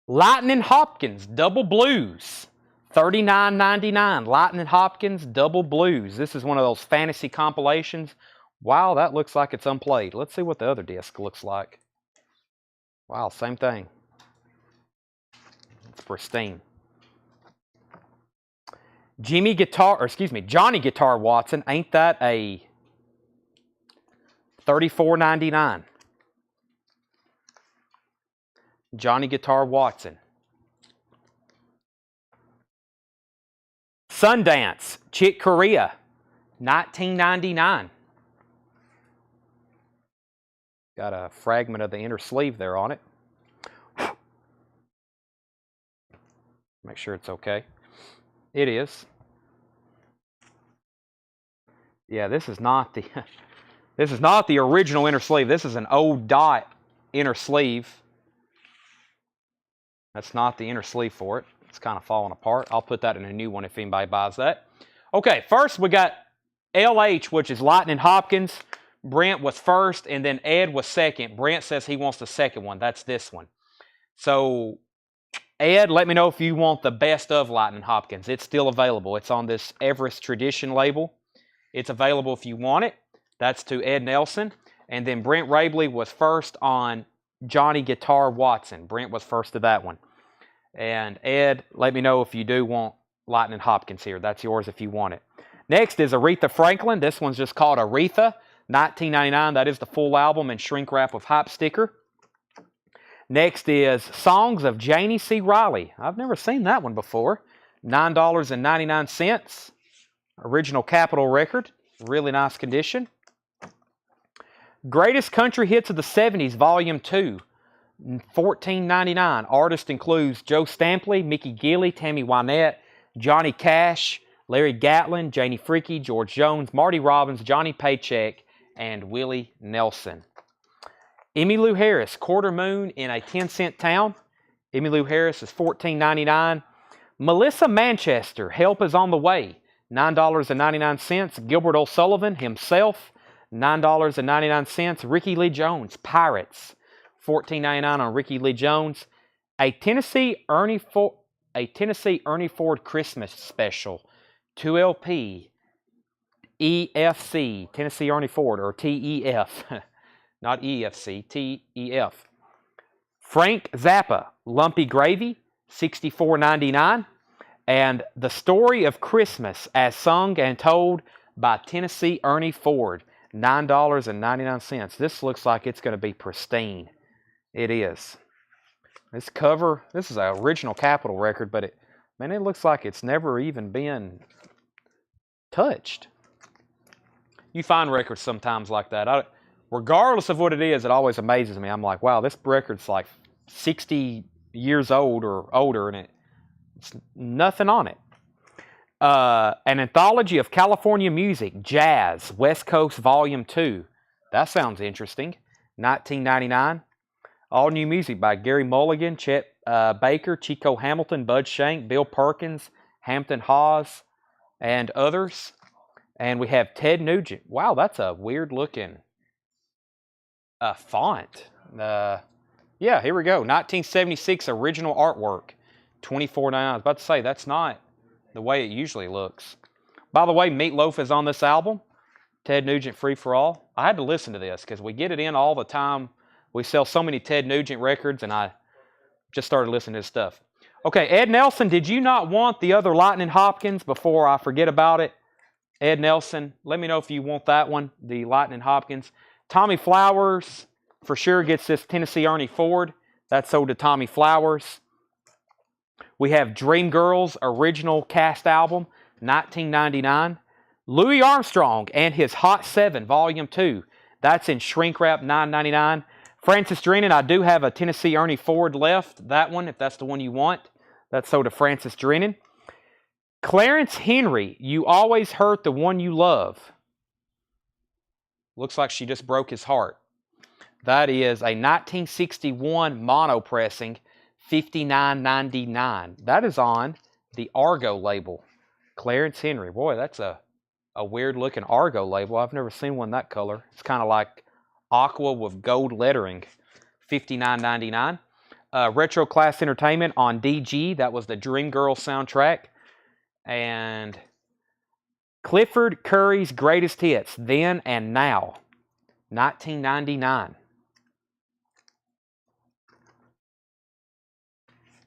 Lightning Hopkins, Double Blues, $39.99. Lightning Hopkins, Double Blues. This is one of those fantasy compilations. Wow, that looks like it's unplayed. Let's see what the other disc looks like. Wow, same thing. It's pristine. Johnny Guitar Watson. Ain't that a $34.99? Johnny Guitar Watson. Sundance, Chick Corea, $19.99. Got a fragment of the inner sleeve there on it. Make sure it's okay. It is. Yeah, this is not the this is not the original inner sleeve. This is an old dot inner sleeve. That's not the inner sleeve for it. It's kind of falling apart. I'll put that in a new one if anybody buys that. Okay, first we got LH, which is Lightning Hopkins. Brent was first, and then Ed was second. Brent says he wants the second one. That's this one. So, Ed, let me know if you want the Best of Lightning Hopkins. It's still available. It's on this Everest Tradition label. It's available if you want it. That's to Ed Nelson. And then Brent Rabley was first on Johnny Guitar Watson. Brent was first to that one. And Ed, let me know if you do want Lightning Hopkins here. That's yours if you want it. Next is Aretha Franklin. This one's just called Aretha. $19.99. That is the full album and shrink wrap with hype sticker. Next is Songs of Janie C. Riley. I've never seen that one before. $9.99. Original Capitol record. Really nice condition. Greatest Country Hits of the 70s, Volume 2. $14.99. Artist includes Joe Stampley, Mickey Gilley, Tammy Wynette, Johnny Cash, Larry Gatlin, Janie Freaky, George Jones, Marty Robbins, Johnny Paycheck, and Willie Nelson. Emmylou Harris, Quarter Moon in a 10-Cent Town. Emmylou Harris is $14.99. Melissa Manchester, Help Is on the Way, $9.99. Gilbert O'Sullivan himself, $9.99. Ricky Lee Jones, Pirates, $14.99 on Ricky Lee Jones. A Tennessee Ernie Ford Christmas special, 2LP, EFC, Tennessee Ernie Ford, or TEF, not EFC, TEF. Frank Zappa, Lumpy Gravy, $64.99. And The Story of Christmas, as sung and told by Tennessee Ernie Ford, $9.99. This looks like it's going to be pristine. It is. This cover, this is an original Capitol record, but it looks like it's never even been touched. You find records sometimes like that. Regardless of what it is, it always amazes me. I'm like, wow, this record's like 60 years old or older, and it's nothing on it. An Anthology of California Music, Jazz, West Coast Volume 2. That sounds interesting. $19.99. All new music by Gary Mulligan, Chet Baker, Chico Hamilton, Bud Shank, Bill Perkins, Hampton Hawes, and others. And we have Ted Nugent. Wow, that's a weird looking font. Yeah, here we go. 1976 original artwork. $24.99. I was about to say, that's not the way it usually looks. By the way, Meatloaf is on this album. Ted Nugent Free for All. I had to listen to this because we get it in all the time. We sell so many Ted Nugent records, and I just started listening to his stuff. Okay, Ed Nelson, did you not want the other Lightning Hopkins before I forget about it? Ed Nelson, let me know if you want that one, the Lightning Hopkins. Tommy Flowers for sure gets this Tennessee Ernie Ford. That's sold to Tommy Flowers. We have Dreamgirls original cast album, $19.99. Louis Armstrong and his Hot 7, Volume 2. That's in shrink wrap, $9.99. Francis Drennan, I do have a Tennessee Ernie Ford left. That one, if that's the one you want. That's sold to Francis Drennan. Clarence Henry, You Always Hurt the One You Love. Looks like she just broke his heart. That is a 1961 mono pressing, $59.99. That is on the Argo label. Clarence Henry. Boy, that's a weird looking Argo label. I've never seen one that color. It's kind of like aqua with gold lettering. $59.99. Retro Class Entertainment on DG. That was the Dreamgirls soundtrack. And Clifford Curry's Greatest Hits, Then and Now. $19.99.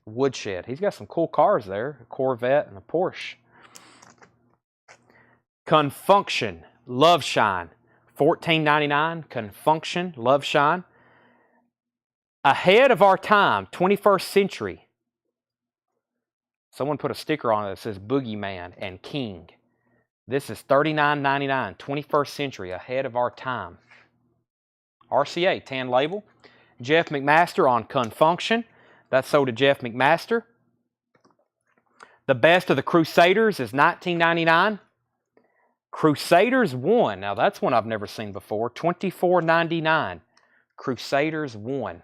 Woodshed. He's got some cool cars there. A Corvette and a Porsche. Confunction, Love Shine. $14.99. Confunction, Love Shine. Ahead of Our Time, 21st Century. Someone put a sticker on it that says Boogeyman and King. This is $39.99. 21st Century, Ahead of Our Time. RCA, tan label. Jeff McMaster on Confunction. That's sold to Jeff McMaster. The Best of the Crusaders is $19.99. Crusaders 1. Now that's one I've never seen before. $24.99. Crusaders 1.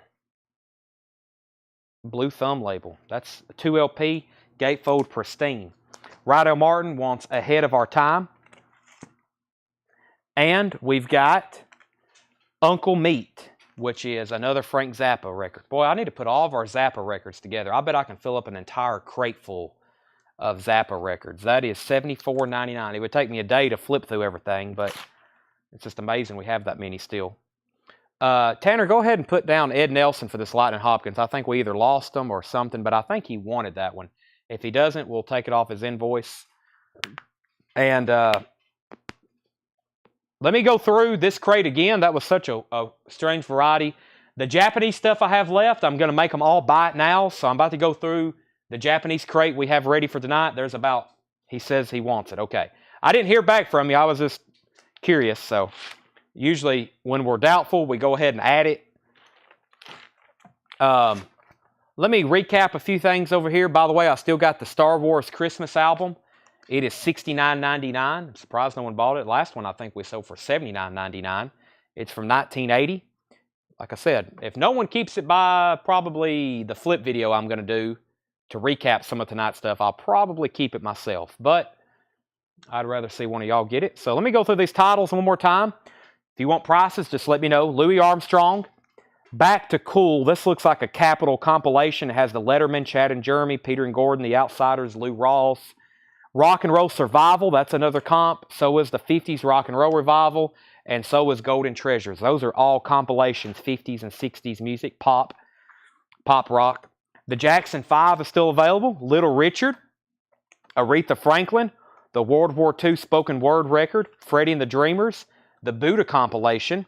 Blue thumb label. That's a 2LP. Gatefold pristine. Rydell Martin wants Ahead of Our Time. And we've got Uncle Meat, which is another Frank Zappa record. Boy, I need to put all of our Zappa records together. I bet I can fill up an entire crate full of Zappa records. That is $74.99. It would take me a day to flip through everything, but it's just amazing we have that many still. Tanner, go ahead and put down Ed Nelson for this Lightning Hopkins. I think we either lost him or something, but I think he wanted that one. If he doesn't, we'll take it off his invoice. And let me go through this crate again. That was such a strange variety. The Japanese stuff I have left, I'm going to make them all buy it now. So I'm about to go through the Japanese crate we have ready for tonight. There's about, he says he wants it. Okay. I didn't hear back from you. I was just curious. So usually when we're doubtful, we go ahead and add it. Let me recap a few things over here. By the way, I still got the Star Wars Christmas album. It is $69.99. I'm surprised no one bought it. Last one I think we sold for $79.99. It's from 1980. Like I said, if no one keeps it by probably the flip video I'm going to do to recap some of tonight's stuff, I'll probably keep it myself. But I'd rather see one of y'all get it. So let me go through these titles one more time. If you want prices, just let me know. Louis Armstrong, Back to Cool. This looks like a Capitol compilation. It has the Letterman, Chad and Jeremy, Peter and Gordon, The Outsiders, Lou Rawls. Rock and Roll Survival, that's another comp. So is the 50s Rock and Roll Revival, and so is Golden Treasures. Those are all compilations, 50s and 60s music, pop rock. The Jackson 5 is still available. Little Richard, Aretha Franklin, the World War II spoken word record, Freddie and the Dreamers, the Buddha compilation,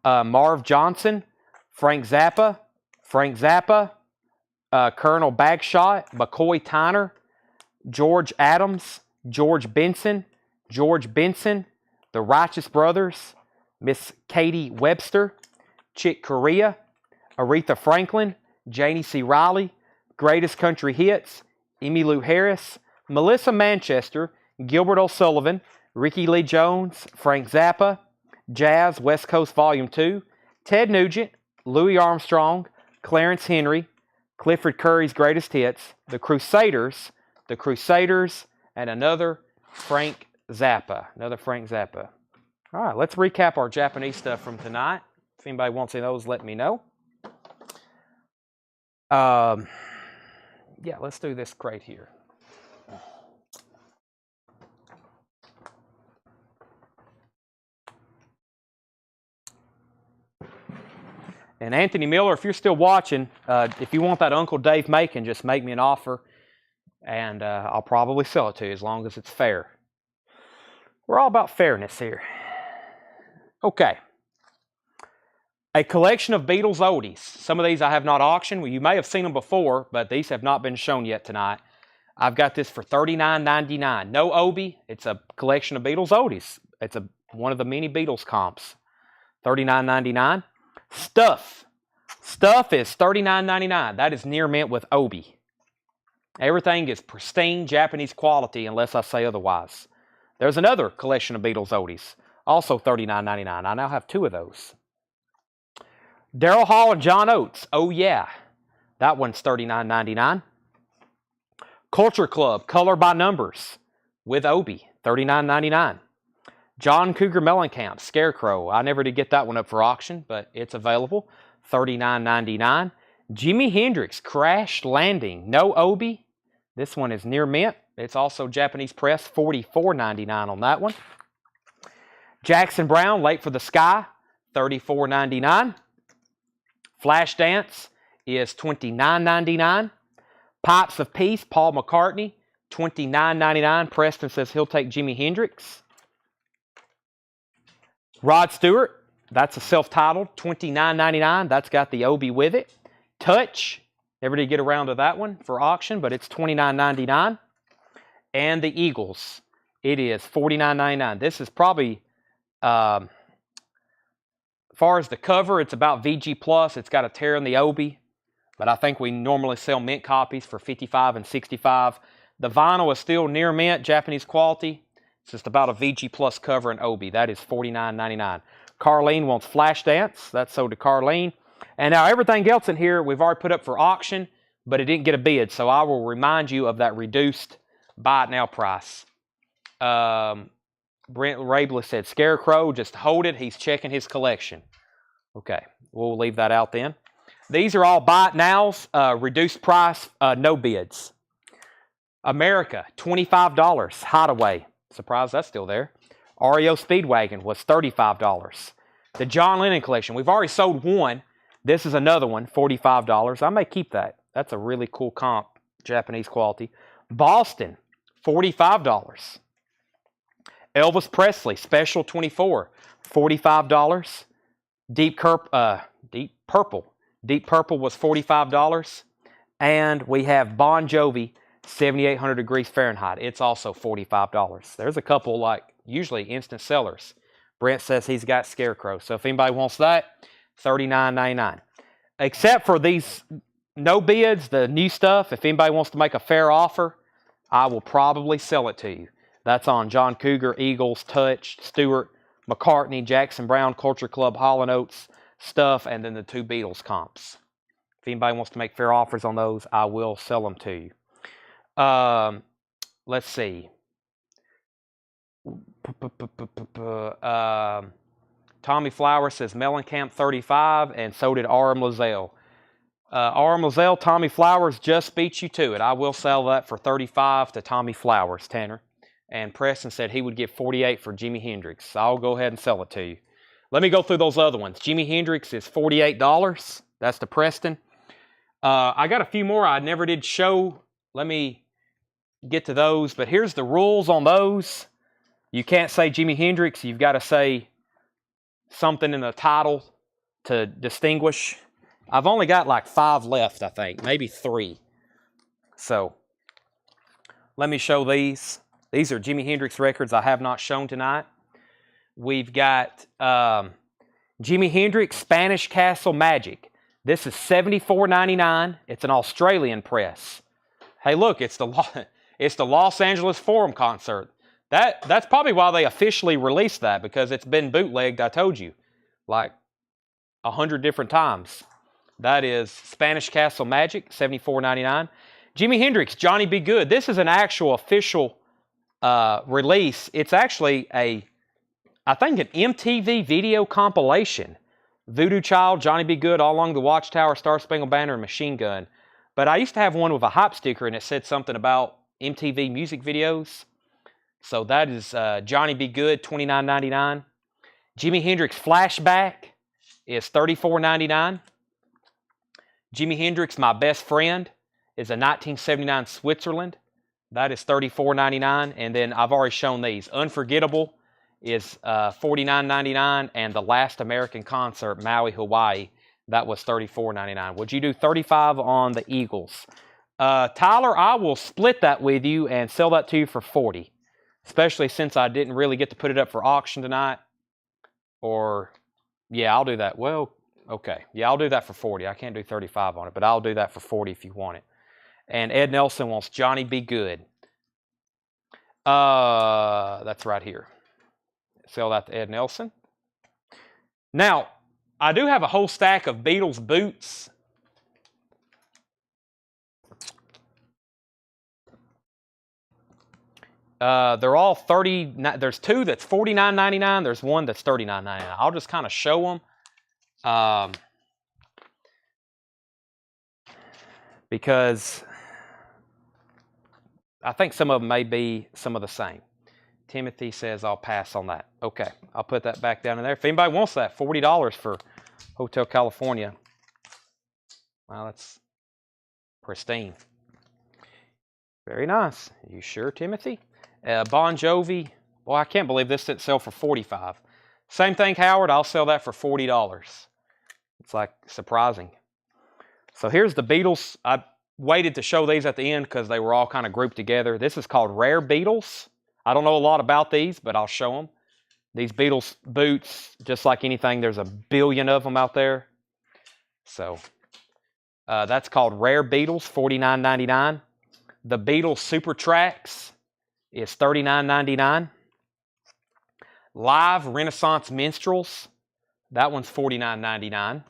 Marv Johnson, Frank Zappa, Colonel Bagshot, McCoy Tyner, George Adams, George Benson, The Righteous Brothers, Miss Katie Webster, Chick Corea, Aretha Franklin, Janie C. Riley, Greatest Country Hits, Emmylou Harris, Melissa Manchester, Gilbert O'Sullivan, Ricky Lee Jones, Frank Zappa, Jazz West Coast Volume 2, Ted Nugent, Louis Armstrong, Clarence Henry, Clifford Curry's Greatest Hits, The Crusaders, and another Frank Zappa. All right, let's recap our Japanese stuff from tonight. If anybody wants any of those, let me know. Yeah, let's do this crate here. And Anthony Miller, if you're still watching, if you want that Uncle Dave Macon, just make me an offer, and I'll probably sell it to you as long as it's fair. We're all about fairness here. Okay. A collection of Beatles oldies. Some of these I have not auctioned. Well, you may have seen them before, but these have not been shown yet tonight. I've got this for $39.99. No Obi. It's a collection of Beatles oldies. It's one of the many Beatles comps. $39.99. Stuff. Stuff is $39.99. That is near mint with Obi. Everything is pristine Japanese quality unless I say otherwise. There's another collection of Beatles oldies. Also $39.99. I now have 2 of those. Daryl Hall and John Oates. Oh, yeah. That one's $39.99. Culture Club, Color by Numbers with Obi, $39.99. John Cougar Mellencamp, Scarecrow. I never did get that one up for auction, but it's available, $39.99. Jimi Hendrix, Crash Landing, no Obi. This one is near mint. It's also Japanese press, $44.99 on that one. Jackson Browne, Late for the Sky, $34.99. Flashdance is $29.99. Pipes of Peace, Paul McCartney, $29.99. Preston says he'll take Jimi Hendrix. Rod Stewart, that's a self-titled, $29.99. That's got the Obi with it. Touch, never did get around to that one for auction, but it's $29.99. And the Eagles, it is $49.99. This is probably, as far as the cover, it's about VG+. It's got a tear in the Obi. But I think we normally sell mint copies for $55 and $65. The vinyl is still near mint, Japanese quality. It's just about a VG+ cover and Obi. That is $49.99. Carlene wants Flashdance. That's sold to Carlene. And now everything else in here we've already put up for auction, but it didn't get a bid. So I will remind you of that reduced buy it now price. Brent Rabler said, Scarecrow, just hold it. He's checking his collection. Okay, we'll leave that out then. These are all buy it nows, reduced price, no bids. America, $25. Hideaway, surprised that's still there. REO Speedwagon was $35. The John Lennon collection, we've already sold one. This is another one, $45. I may keep that. That's a really cool comp, Japanese quality. Boston, $45. Elvis Presley, Special 24, $45. Deep Purple was $45. And we have Bon Jovi, 7,800 degrees Fahrenheit. It's also $45. There's a couple, like, usually instant sellers. Brent says he's got Scarecrow. So if anybody wants that, $39.99. Except for these no bids, the new stuff, if anybody wants to make a fair offer, I will probably sell it to you. That's on John Cougar, Eagles, Touch, Stewart, McCartney, Jackson Browne, Culture Club, Hall & Oates stuff, and then the 2 Beatles comps. If anybody wants to make fair offers on those, I will sell them to you. Let's see. Tommy Flower says Mellencamp 35, and so did R.M. Lozelle. R.M. Lozelle, Tommy Flowers just beat you to it. I will sell that for $35 to Tommy Flowers, Tanner. And Preston said he would give $48 for Jimi Hendrix. So I'll go ahead and sell it to you. Let me go through those other ones. Jimi Hendrix is $48. That's to Preston. I got a few more I never did show. Let me get to those. But here's the rules on those. You can't say Jimi Hendrix. You've got to say something in the title to distinguish. I've only got like 5 left, I think. Maybe 3. So let me show these. These are Jimi Hendrix records I have not shown tonight. We've got Jimi Hendrix Spanish Castle Magic. This is $74.99. It's an Australian press. Hey, look, it's the Los Angeles Forum concert. That's probably why they officially released that, because it's been bootlegged, I told you, like 100 different times. That is Spanish Castle Magic, $74.99. Jimi Hendrix, Johnny Be Good. This is an actual official release. It's actually I think an MTV video compilation. Voodoo Child, Johnny Be Good, All Along the Watchtower, Star Spangled Banner, and Machine Gun. But I used to have one with a hype sticker, and it said something about MTV music videos. So that is Johnny Be Good, $29.99. Jimi Hendrix Flashback is $34.99. Jimi Hendrix My Best Friend is a 1979 Switzerland. That is $34.99. And then I've already shown these. Unforgettable is $49.99, and the Last American Concert, Maui, Hawaii, that was $34.99. Would you do $35 on the Eagles? Tyler, I will split that with you and sell that to you for $40, especially since I didn't really get to put it up for auction tonight. Or, yeah, I'll do that. Well, okay. Yeah, I'll do that for $40. I can't do $35 on it, but I'll do that for $40 if you want it. And Ed Nelson wants Johnny Be Good. That's right here. Sell that to Ed Nelson. Now, I do have a whole stack of Beatles boots. They're all 30. There's two that's $49.99. There's one that's $39.99. I'll just kind of show them. Because I think some of them may be some of the same. Timothy says I'll pass on that. Okay, I'll put that back down in there. If anybody wants that, $40 for Hotel California. Well, that's pristine. Very nice. You sure, Timothy? Bon Jovi. Well, I can't believe this didn't sell for $45. Same thing, Howard. I'll sell that for $40. It's like surprising. So here's the Beatles. I waited to show these at the end because they were all kind of grouped together. This is called Rare Beatles. I don't know a lot about these, but I'll show them. These Beatles boots, just like anything, there's a billion of them out there. So that's called Rare Beatles, $49.99. The Beatles Super Tracks is $39.99. Live Renaissance Minstrels, that one's $49.99.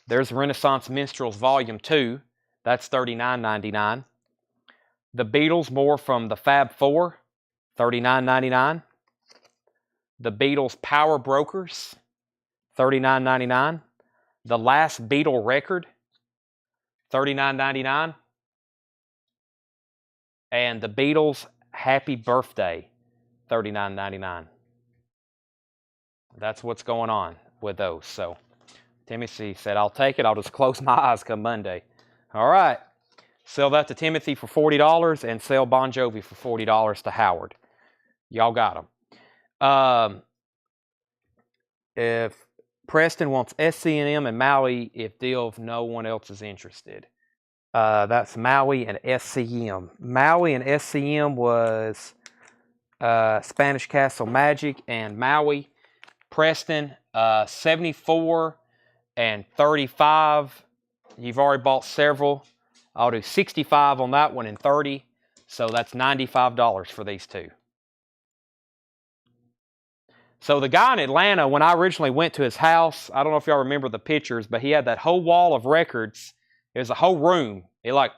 There's Renaissance Minstrels Volume 2, that's $39.99. The Beatles More from the Fab Four, $39.99. The Beatles Power Brokers, $39.99. The Last Beatle Record, $39.99. And the Beatles Happy Birthday, $39.99. That's what's going on with those. So Timothy said, I'll take it. I'll just close my eyes come Monday. All right. Sell that to Timothy for $40 and sell Bon Jovi for $40 to Howard. Y'all got them. If Preston wants SC&M and Maui, if deal if no one else is interested. That's Maui and SCM. Maui and SCM was Spanish Castle Magic and Maui. Preston, 74 and 35. You've already bought several. I'll do 65 on that one and 30. So that's $95 for these two. So the guy in Atlanta, when I originally went to his house, I don't know if y'all remember the pictures, but he had that whole wall of records. It was a whole room. It like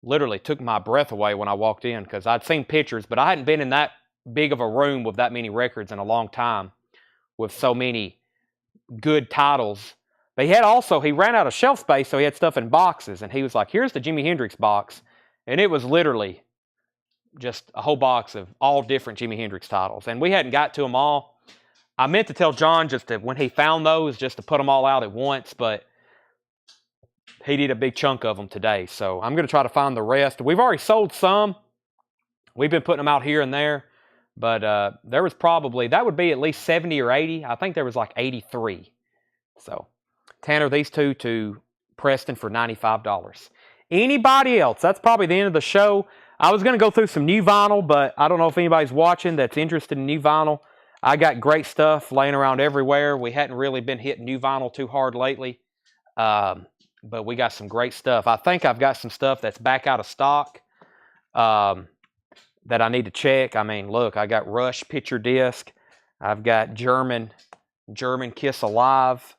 literally took my breath away when I walked in because I'd seen pictures, but I hadn't been in that big of a room with that many records in a long time with so many good titles. But he ran out of shelf space, so he had stuff in boxes. And he was like, here's the Jimi Hendrix box. And it was literally just a whole box of all different Jimi Hendrix titles. And we hadn't got to them all. I meant to tell John just to, when he found those, just to put them all out at once, but he did a big chunk of them today. So I'm going to try to find the rest. We've already sold some. We've been putting them out here and there. But there was probably, that would be at least 70 or 80. I think there was like 83. So Tanner, these two to Preston for $95. Anybody else? That's probably the end of the show. I was going to go through some new vinyl, but I don't know if anybody's watching that's interested in new vinyl. I got great stuff laying around everywhere. We hadn't really been hitting new vinyl too hard lately, but we got some great stuff. I think I've got some stuff that's back out of stock that I need to check. I mean, look, I got Rush Picture Disc. I've got German Kiss Alive.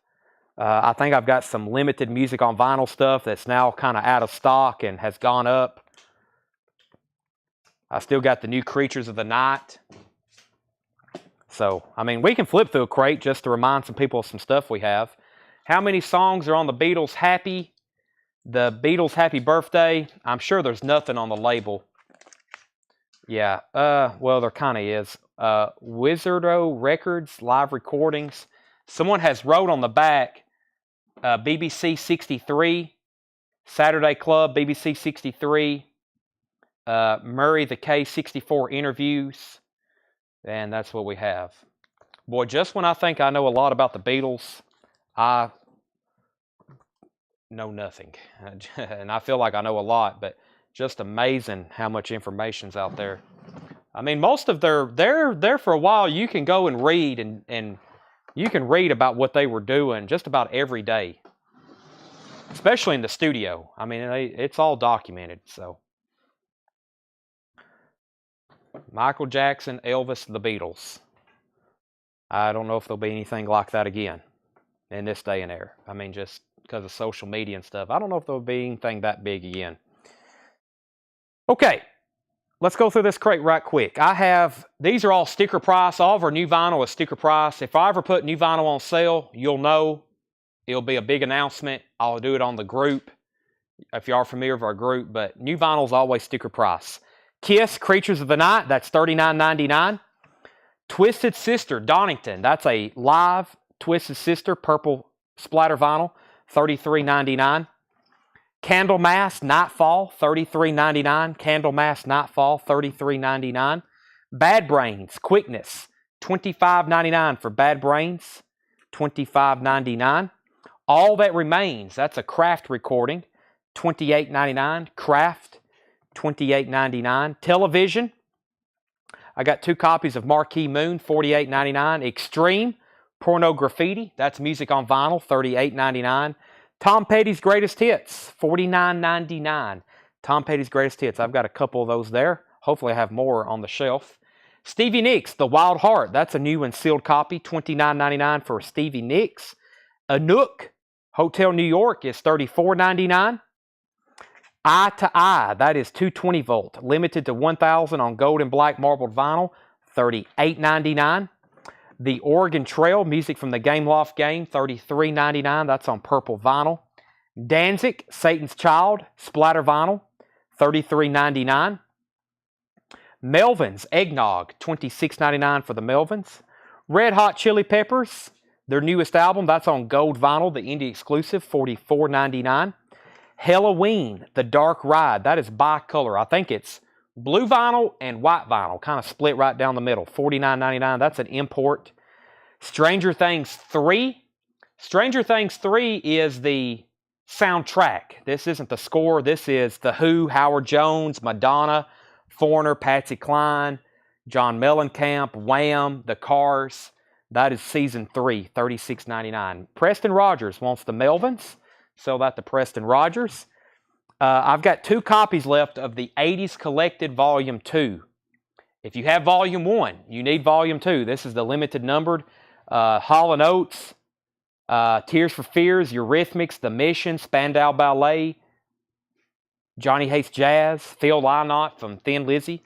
I think I've got some limited music on vinyl stuff that's now kind of out of stock and has gone up. I still got the new Creatures of the Night. So, I mean, we can flip through a crate just to remind some people of some stuff we have. How many songs are on the Beatles Happy? The Beatles Happy Birthday. I'm sure there's nothing on the label. Yeah, well, there kind of is. Wizardo Records, live recordings. Someone has wrote on the back, BBC 63, Saturday Club, BBC 63, Murray the K64 interviews. And that's what we have. Boy, just when I think I know a lot about the Beatles, I know nothing. And I feel like I know a lot, but just amazing how much information's out there. I mean, most of they're there for a while. You can go and read and you can read about what they were doing just about every day, especially in the studio. I mean, it's all documented. So, Michael Jackson, Elvis, the Beatles. I don't know if there'll be anything like that again in this day and era. I mean, just because of social media and stuff. I don't know if there'll be anything that big again. Okay, let's go through this crate right quick. These are all sticker price. All of our new vinyl is sticker price. If I ever put new vinyl on sale, you'll know. It'll be a big announcement. I'll do it on the group, if you are familiar with our group, but new vinyl is always sticker price. Kiss, Creatures of the Night, that's $39.99. Twisted Sister, Donington, that's a live Twisted Sister, purple splatter vinyl, $33.99. Candlemass, Nightfall, $33.99. Candlemass, Nightfall, $33.99. Bad Brains, Quickness, $25.99 for Bad Brains, $25.99. All That Remains, that's a Kraft recording, $28.99. Kraft, $28.99. Television, I got 2 copies of Marquee Moon, $48.99. Extreme, Porno Graffiti, that's music on vinyl, $38.99. Tom Petty's Greatest Hits, $49.99. Tom Petty's Greatest Hits, I've got a couple of those there. Hopefully I have more on the shelf. Stevie Nicks, The Wild Heart, that's a new and sealed copy, $29.99 for Stevie Nicks. Anouk, Hotel New York is $34.99. Eye to Eye, that is 220 volt, limited to 1,000 on gold and black marbled vinyl, $38.99. The Oregon Trail, music from the Game Loft game, $33.99. That's on purple vinyl. Danzig, Satan's Child, splatter vinyl, $33.99. Melvins, Eggnog, $26.99 for the Melvins. Red Hot Chili Peppers, their newest album, that's on gold vinyl, the indie exclusive, $44.99. Halloween, The Dark Ride, that is bicolor. I think it's blue vinyl and white vinyl, kind of split right down the middle, $49.99. That's an import. Stranger Things 3. Stranger Things 3 is the soundtrack. This isn't the score. This is The Who, Howard Jones, Madonna, Foreigner, Patsy Cline, John Mellencamp, Wham, The Cars. That is season 3, $36.99. Preston Rogers wants the Melvins. Sell that to Preston Rogers. I've got 2 copies left of the 80s Collected Volume 2. If you have Volume 1, you need Volume 2. This is the limited numbered. Hall & Oates, Tears for Fears, Eurythmics, The Mission, Spandau Ballet, Johnny Hates Jazz, Phil Lynott from Thin Lizzy.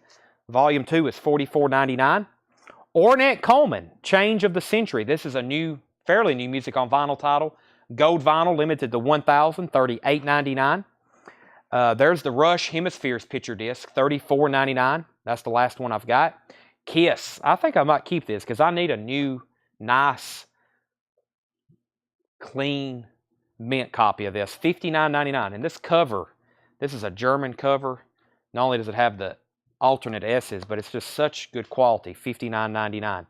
Volume 2 is $44.99. Ornette Coleman, Change of the Century. This is a fairly new music on vinyl title. Gold vinyl, limited to 1,000, $38.99. There's the Rush Hemispheres picture disc, $34.99. That's the last one I've got. Kiss. I think I might keep this because I need a new, nice, clean, mint copy of this. $59.99. And this cover, this is a German cover. Not only does it have the alternate S's, but it's just such good quality. $59.99.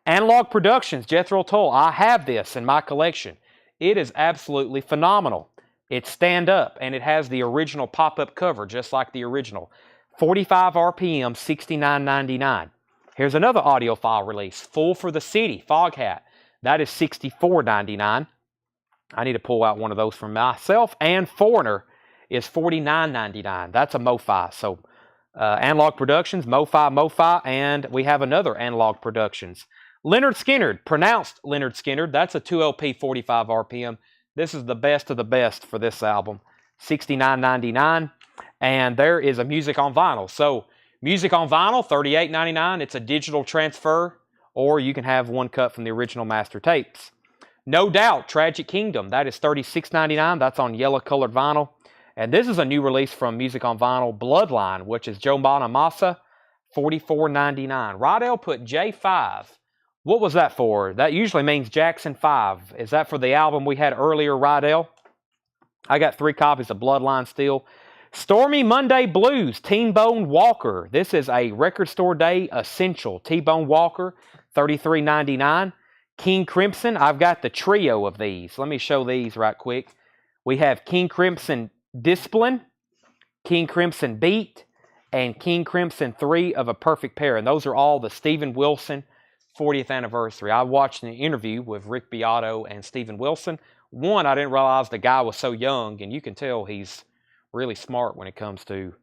Analog Productions, Jethro Tull. I have this in my collection. It is absolutely phenomenal. It's stand up and it has the original pop-up cover just like the original. 45 RPM, $69.99. Here's another audiophile release. Full for the City, Foghat. That is $64.99. I need to pull out one of those for myself. And Foreigner is $49.99. That's a MoFi. So Analog Productions, MoFi, and we have another Analog Productions. Leonard Skinner, pronounced Leonard Skinner. That's a 2LP, 45 RPM. This is the best of the best for this album. $69.99. And there is a music on vinyl. So music on vinyl, $38.99. It's a digital transfer, or you can have one cut from the original master tapes. No Doubt, Tragic Kingdom. That is $36.99. That's on yellow colored vinyl. And this is a new release from Music on Vinyl, Bloodline, which is Joe Bonamassa, $44.99. Rydell put J5. What was that for? That usually means Jackson 5. Is that for the album we had earlier, Rydell? I got 3 copies of Bloodline still. Stormy Monday Blues, T-Bone Walker. This is a Record Store Day essential. T-Bone Walker, $33.99. King Crimson, I've got the trio of these. Let me show these right quick. We have King Crimson Discipline, King Crimson Beat, and King Crimson 3 of a Perfect Pair. And those are all the Steven Wilson 40th anniversary. I watched an interview with Rick Beato and Steven Wilson. One, I didn't realize the guy was so young, and you can tell he's really smart when it comes to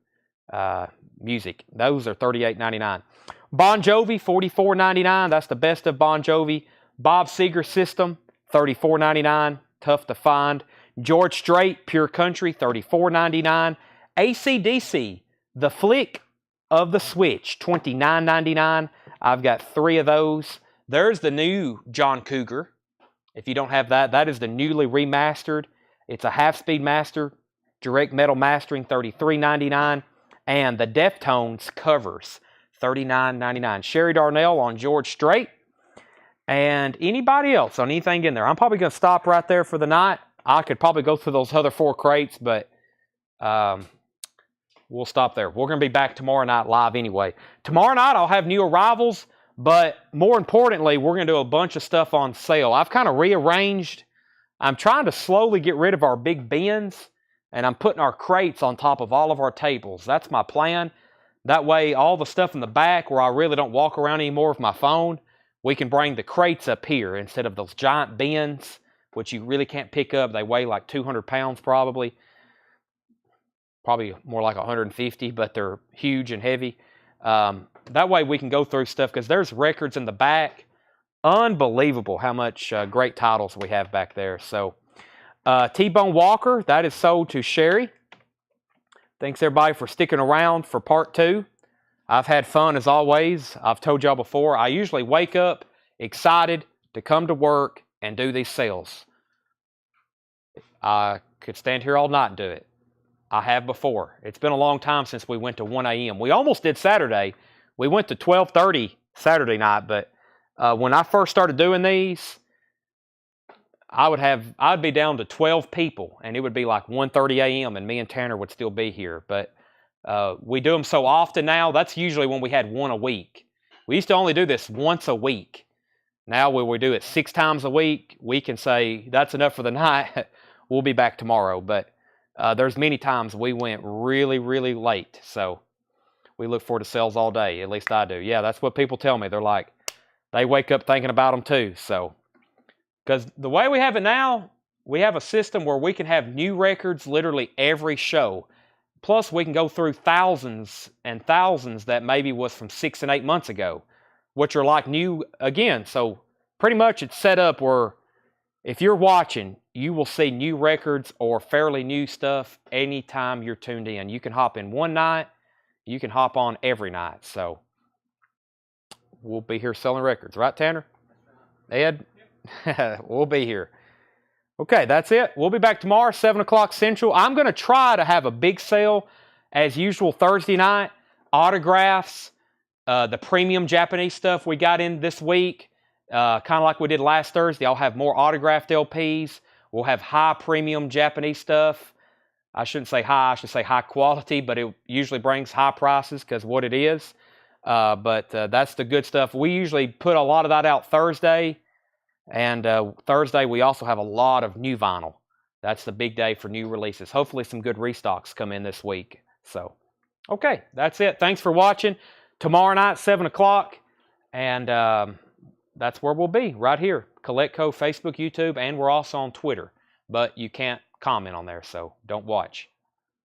music. Those are $38.99. Bon Jovi, $44.99. That's the best of Bon Jovi. Bob Seger System, $34.99. Tough to find. George Strait, Pure Country, $34.99. AC/DC, The Flick of the Switch, $29.99. I've got 3 of those. There's the new John Cougar. If you don't have that, that is the newly remastered. It's a half-speed master, direct metal mastering, $33.99. And the Deftones covers, $39.99. Sherry Darnell on George Strait. And anybody else on anything in there. I'm probably going to stop right there for the night. I could probably go through those other 4 crates, but we'll stop there. We're going to be back tomorrow night live anyway. Tomorrow night I'll have new arrivals, but more importantly, we're going to do a bunch of stuff on sale. I've kind of rearranged. I'm trying to slowly get rid of our big bins, and I'm putting our crates on top of all of our tables. That's my plan. That way, all the stuff in the back where I really don't walk around anymore with my phone, we can bring the crates up here instead of those giant bins, which you really can't pick up. They weigh like 200 pounds probably. Probably more like 150, but they're huge and heavy. That way we can go through stuff because there's records in the back. Unbelievable how much great titles we have back there. So T-Bone Walker, that is sold to Sherry. Thanks everybody for sticking around for part 2. I've had fun as always. I've told y'all before, I usually wake up excited to come to work and do these sales. I could stand here all night and do it. I have before. It's been a long time since we went to 1 a.m. We almost did Saturday. We went to 12:30 Saturday night, but when I first started doing these, I'd be down to 12 people, and it would be like 1:30 a.m., and me and Tanner would still be here. But we do them so often now, that's usually when we had 1 a week. We used to only do this once a week. Now when we do it 6 times a week, we can say, that's enough for the night. We'll be back tomorrow. But there's many times we went really, really late. So we look forward to sales all day. At least I do. Yeah, that's what people tell me. They're like, they wake up thinking about them too. So, because the way we have it now, we have a system where we can have new records literally every show. Plus, we can go through thousands and thousands that maybe was from 6 and 8 months ago, which are like new again. So pretty much it's set up where if you're watching, you will see new records or fairly new stuff anytime you're tuned in. You can hop in one night. You can hop on every night. So we'll be here selling records. Right, Tanner? Ed? We'll be here. Okay, that's it. We'll be back tomorrow, 7 o'clock Central. I'm going to try to have a big sale, as usual, Thursday night. Autographs, the premium Japanese stuff we got in this week, kind of like we did last Thursday. I'll have more autographed LPs. We'll have high premium Japanese stuff. I shouldn't say high, I should say high quality, but it usually brings high prices because what it is. But that's the good stuff. We usually put a lot of that out Thursday. And Thursday, we also have a lot of new vinyl. That's the big day for new releases. Hopefully some good restocks come in this week. So, okay, that's it. Thanks for watching. Tomorrow night, 7 o'clock. And that's where we'll be, right here. Collectco, Facebook, YouTube, and we're also on Twitter. But you can't comment on there, so don't watch.